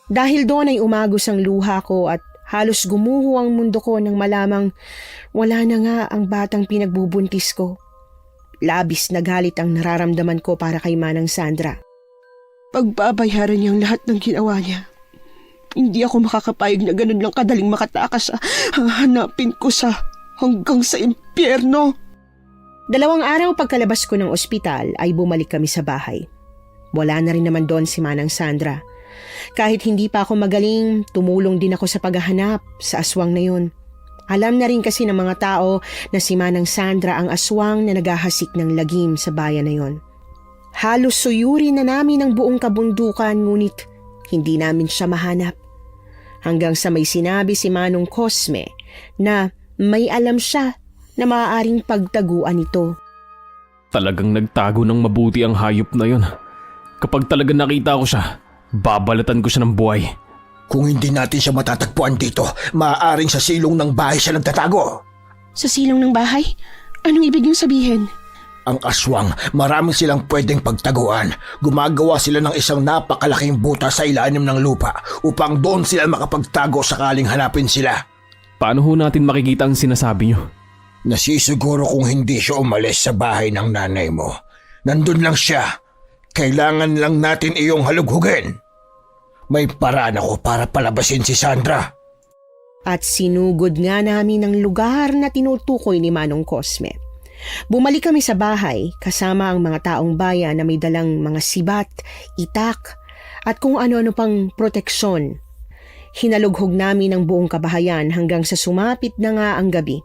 Dahil doon ay umagos ang luha ko at halos gumuho ang mundo ko nang malamang wala na nga ang batang pinagbubuntis ko. Labis na galit ang nararamdaman ko para kay Manang Sandra. Pagbabayaran niya ang lahat ng ginawa niya. Hindi ako makakapayag na ganun lang kadaling makatakas sa hahanapin ko sa hanggang sa impyerno. 2 araw pagkalabas ko ng ospital ay bumalik kami sa bahay. Wala na rin naman doon si Manang Sandra. Kahit hindi pa ako magaling, tumulong din ako sa paghahanap sa aswang na yun. Alam na rin kasi ng mga tao na si Manang Sandra ang aswang na naghahasik ng lagim sa bayan na yon. Halos suyuri na namin ang buong kabundukan ngunit hindi namin siya mahanap. Hanggang sa may sinabi si Manong Cosme na may alam siya na maaaring pagtaguan ito. Talagang nagtago ng mabuti ang hayop na yon. Kapag talagang nakita ko siya, babalatan ko siya ng buhay. Kung hindi natin siya matatagpuan dito, maaaring sa silong ng bahay siya nagtatago. Sa silong ng bahay? Anong ibig niyong sabihin? Ang aswang, maraming silang pwedeng pagtaguan. Gumagawa sila ng isang napakalaking buta sa ilalim ng lupa upang doon sila makapagtago sakaling hanapin sila. Paano ho natin makikita ang sinasabi niyo? Nasisiguro kung hindi siya umalis sa bahay ng nanay mo. Nandun lang siya. Kailangan lang natin iyong halughugin. May paraan ako para palabasin si Sandra. At sinugod nga namin ang lugar na tinutukoy ni Manong Cosme. Bumalik kami sa bahay kasama ang mga taong bayan na may dalang mga sibat, itak at kung ano-ano pang proteksyon. Hinalughog namin ang buong kabahayan hanggang sa sumapit na nga ang gabi.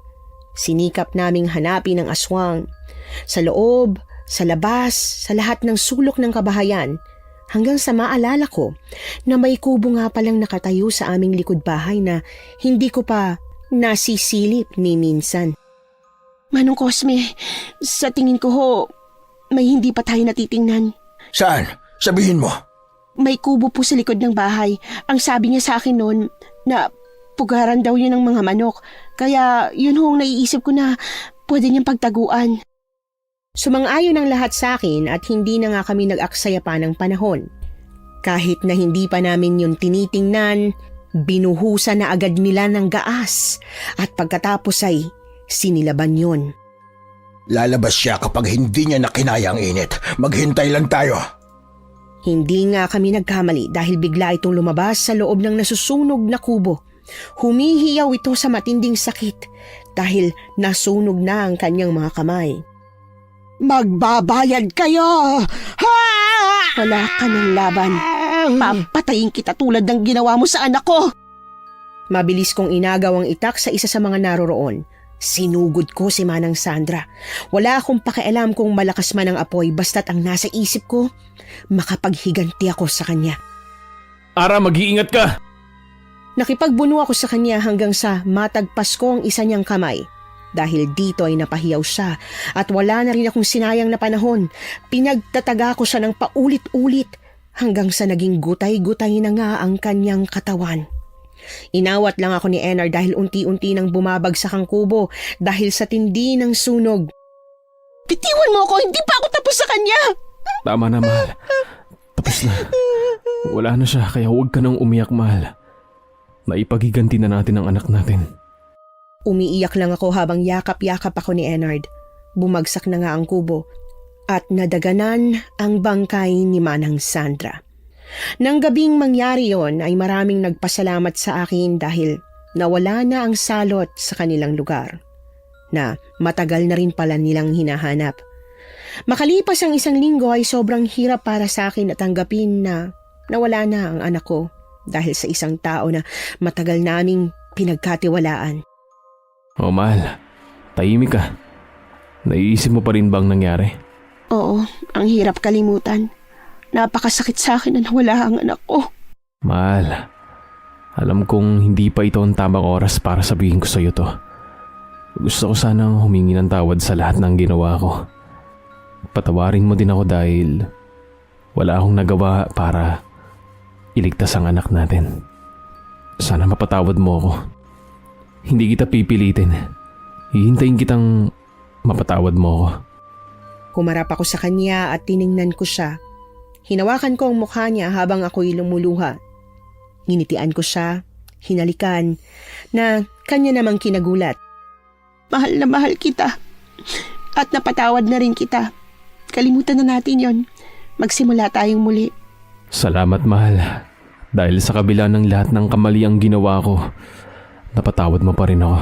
Sinikap naming hanapin ang aswang. Sa loob, sa labas, sa lahat ng sulok ng kabahayan hanggang sa maalala ko na may kubo nga palang nakatayo sa aming likod bahay na hindi ko pa nasisilip ni minsan. Manong Cosme, sa tingin ko ho, may hindi pa tayo natitingnan. Saan? Sabihin mo. May kubo po sa likod ng bahay. Ang sabi niya sa akin noon na pugaran daw yun ng mga manok. Kaya yun ho ang naiisip ko na pwede niyang pagtaguan. Sumang-ayon ang lahat sa akin at hindi na nga kami nag-aksaya pa ng panahon. Kahit na hindi pa namin yun tinitingnan, binuhusan na agad nila ng gaas at pagkatapos ay sinilaban yun. Lalabas siya kapag hindi niya nakinaya ang init. Maghintay lang tayo. Hindi nga kami nagkamali dahil bigla itong lumabas sa loob ng nasusunog na kubo. Humihiyaw ito sa matinding sakit dahil nasunog na ang kanyang mga kamay. Magbabayad kayo! Ha! Wala ka ng laban. Papatayin kita tulad ng ginawa mo sa anak ko. Mabilis kong inagaw ang itak sa isa sa mga naroroon. Sinugod ko si Manang Sandra. Wala akong pakialam kung malakas man ang apoy basta't ang nasa isip ko, makapaghiganti ako sa kanya. Ara, mag-iingat ka! Nakipagbuno ako sa kanya hanggang sa matagpas ko ang isa niyang kamay. Dahil dito ay napahiyaw siya at wala na rin akong sinayang na panahon. Pinagtataga ko siya ng paulit-ulit hanggang sa naging gutay-gutay na nga ang kanyang katawan. Inawat lang ako ni Enard dahil unti-unti nang bumabagsak ang kubo dahil sa tindi ng sunog. Bitiwan mo ako! Hindi pa ako tapos sa kanya! Tama na, mahal. Tapos na. Wala na siya, kaya huwag ka nang umiyak, mahal. Maipagiganti na natin ang anak natin. Umiiyak lang ako habang yakap-yakap ako ni Enard. Bumagsak na nga ang kubo at nadaganan ang bangkay ni Manang Sandra. Nang gabing mangyari yon ay maraming nagpasalamat sa akin dahil nawala na ang salot sa kanilang lugar na matagal na rin pala nilang hinahanap. Makalipas ang 1 linggo ay sobrang hirap para sa akin at tanggapin na nawala na ang anak ko dahil sa isang tao na matagal naming pinagkatiwalaan. Oh, mahal. Tahimik ka. Naiisip mo pa rin bang nangyari? Oo, ang hirap kalimutan. Napakasakit sa akin na nawala ang anak ko. Mahal, alam kong hindi pa ito ang tamang oras para sabihin ko sa iyo to. Gusto ko sanang humingi ng tawad sa lahat ng ginawa ko. Patawarin mo din ako dahil wala akong nagawa para iligtas ang anak natin. Sana mapatawad mo ako. Hindi kita pipilitin. Hihintayin kitang mapatawad mo ako. Humarap ako sa kanya at tiningnan ko siya. Hinawakan ko ang mukha niya habang ako'y lumuluha. Nginitian ko siya, hinalikan, na kanya namang kinagulat. Mahal na mahal kita. At napatawad na rin kita. Kalimutan na natin yon. Magsimula tayong muli. Salamat, mahal. Dahil sa kabila ng lahat ng kamaliang ginawa ko, napatawad mo pa rin ako.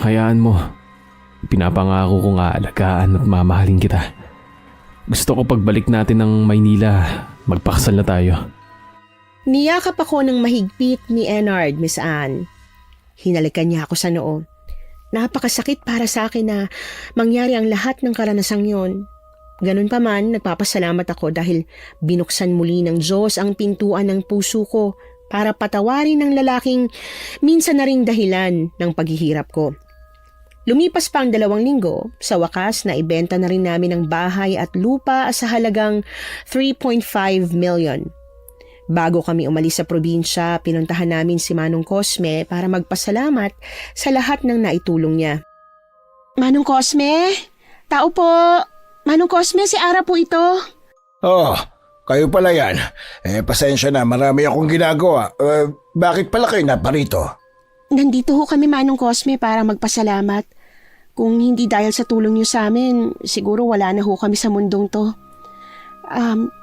Hayaan mo. Pinapangako kong aalagaan at mamahalin kita. Gusto ko pagbalik natin ng Maynila, magpakasal na tayo. Niyakap ako ng mahigpit ni Enard, Miss Anne. Hinalikan niya ako sa noo. Napakasakit para sa akin na mangyari ang lahat ng karanasang yon. Ganun pa man, nagpapasalamat ako dahil binuksan muli ng Diyos ang pintuan ng puso ko para patawarin ng lalaking minsan na ring dahilan ng paghihirap ko. Lumipas pa ang 2 linggo, sa wakas na ibenta na rin namin ang bahay at lupa sa halagang 3.5 million. Bago kami umalis sa probinsya, pinuntahan namin si Manong Cosme para magpasalamat sa lahat ng naitulong niya. Manong Cosme? Tao po! Manong Cosme, si Ara po ito. Oh, kayo pala yan. Pasensya na, marami akong ginagawa. Bakit pala kayo naparito? Nandito ho kami, Manong Cosme, para magpasalamat. Kung hindi dahil sa tulong niyo sa amin, siguro wala na ho kami sa mundong to.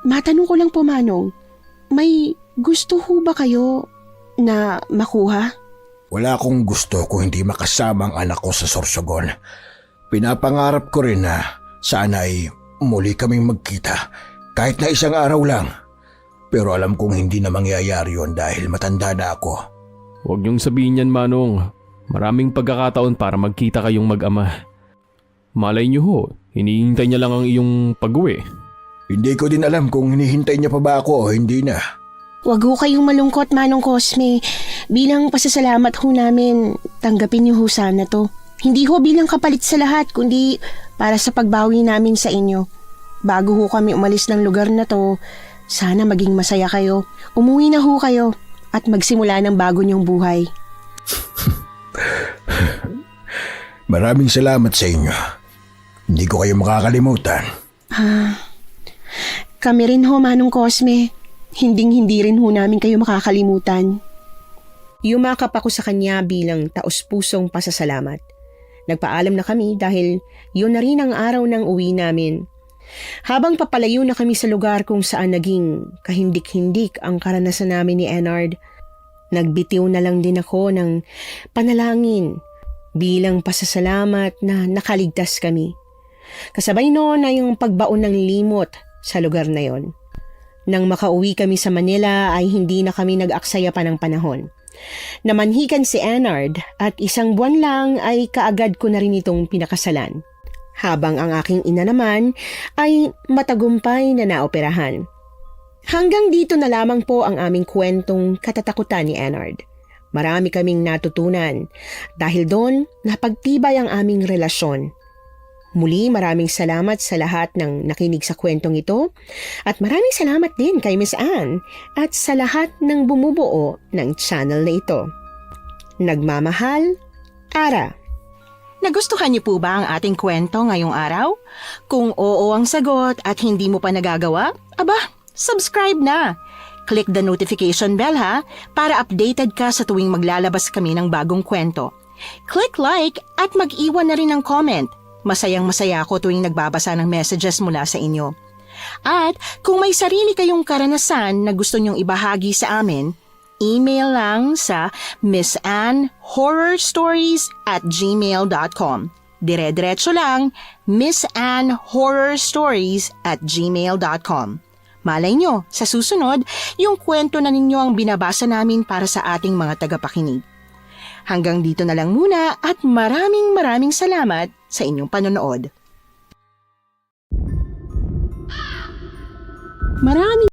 Matanong ko lang po, Manong, may gusto ho ba kayo na makuha? Wala akong gusto kung hindi makasama ang anak ko sa Sorsogon. Pinapangarap ko rin na sana ay muli kaming magkita kahit na 1 araw lang. Pero alam kong hindi na mangyayari yon dahil matanda na ako. Huwag niyong sabihin yan, Manong. Maraming pagkakataon para magkita kayong mag-ama. Malay niyo ho, hinihintay niya lang ang iyong pag-uwi. Hindi ko din alam kung hinihintay niya pa ba ako o hindi na. Huwag ho kayong malungkot, Manong Cosme. Bilang pasasalamat ho namin, tanggapin niyo ho sana to. Hindi ho bilang kapalit sa lahat, kundi para sa pagbawi namin sa inyo. Bago ho kami umalis ng lugar na to, sana maging masaya kayo. Umuwi na ho kayo at magsimula ng bago niyong buhay. Maraming salamat sa inyo. Hindi ko kayo makakalimutan. Kami rin ho, Manong Cosme. Hinding-hindi rin ho namin kayo makakalimutan. Yumakap ako sa kanya bilang taos-pusong pasasalamat. Nagpaalam na kami dahil yun na rin ang araw ng uwi namin. Habang papalayo na kami sa lugar kung saan naging kahindik-hindik ang karanasan namin ni Enard, nagbitiw na lang din ako ng panalangin bilang pasasalamat na nakaligtas kami. Kasabay noon ay yung pagbaon ng limot sa lugar na yon. Nang makauwi kami sa Manila ay hindi na kami nag-aksaya pa ng panahon. Namanhikan si Enard at 1 buwan lang ay kaagad ko na rin itong pinakasalan. Habang ang aking ina naman ay matagumpay na naoperahan. Hanggang dito na lamang po ang aming kwentong katatakutan ni Enard. Marami kaming natutunan dahil doon napagtibay ang aming relasyon. Muli maraming salamat sa lahat ng nakinig sa kwentong ito at maraming salamat din kay Miss Anne at sa lahat ng bumubuo ng channel na ito. Nagmamahal, Ara. Nagustuhan niyo po ba ang ating kwento ngayong araw? Kung oo ang sagot at hindi mo pa nagagawa, aba, subscribe na. Click the notification bell ha, para updated ka sa tuwing maglalabas kami ng bagong kwento. Click like at mag-iwan na rin ng comment. Masayang-masaya ako tuwing nagbabasa ng messages mula sa inyo. At kung may sarili kayong karanasan na gusto nyong ibahagi sa amin, email lang sa missanhorrorstories@gmail.com. Dire-diretso lang, missanhorrorstories@gmail.com. Malay nyo, sa susunod, yung kwento na ninyo ang binabasa namin para sa ating mga tagapakinig. Hanggang dito na lang muna at maraming salamat sa inyong panonood. Maraming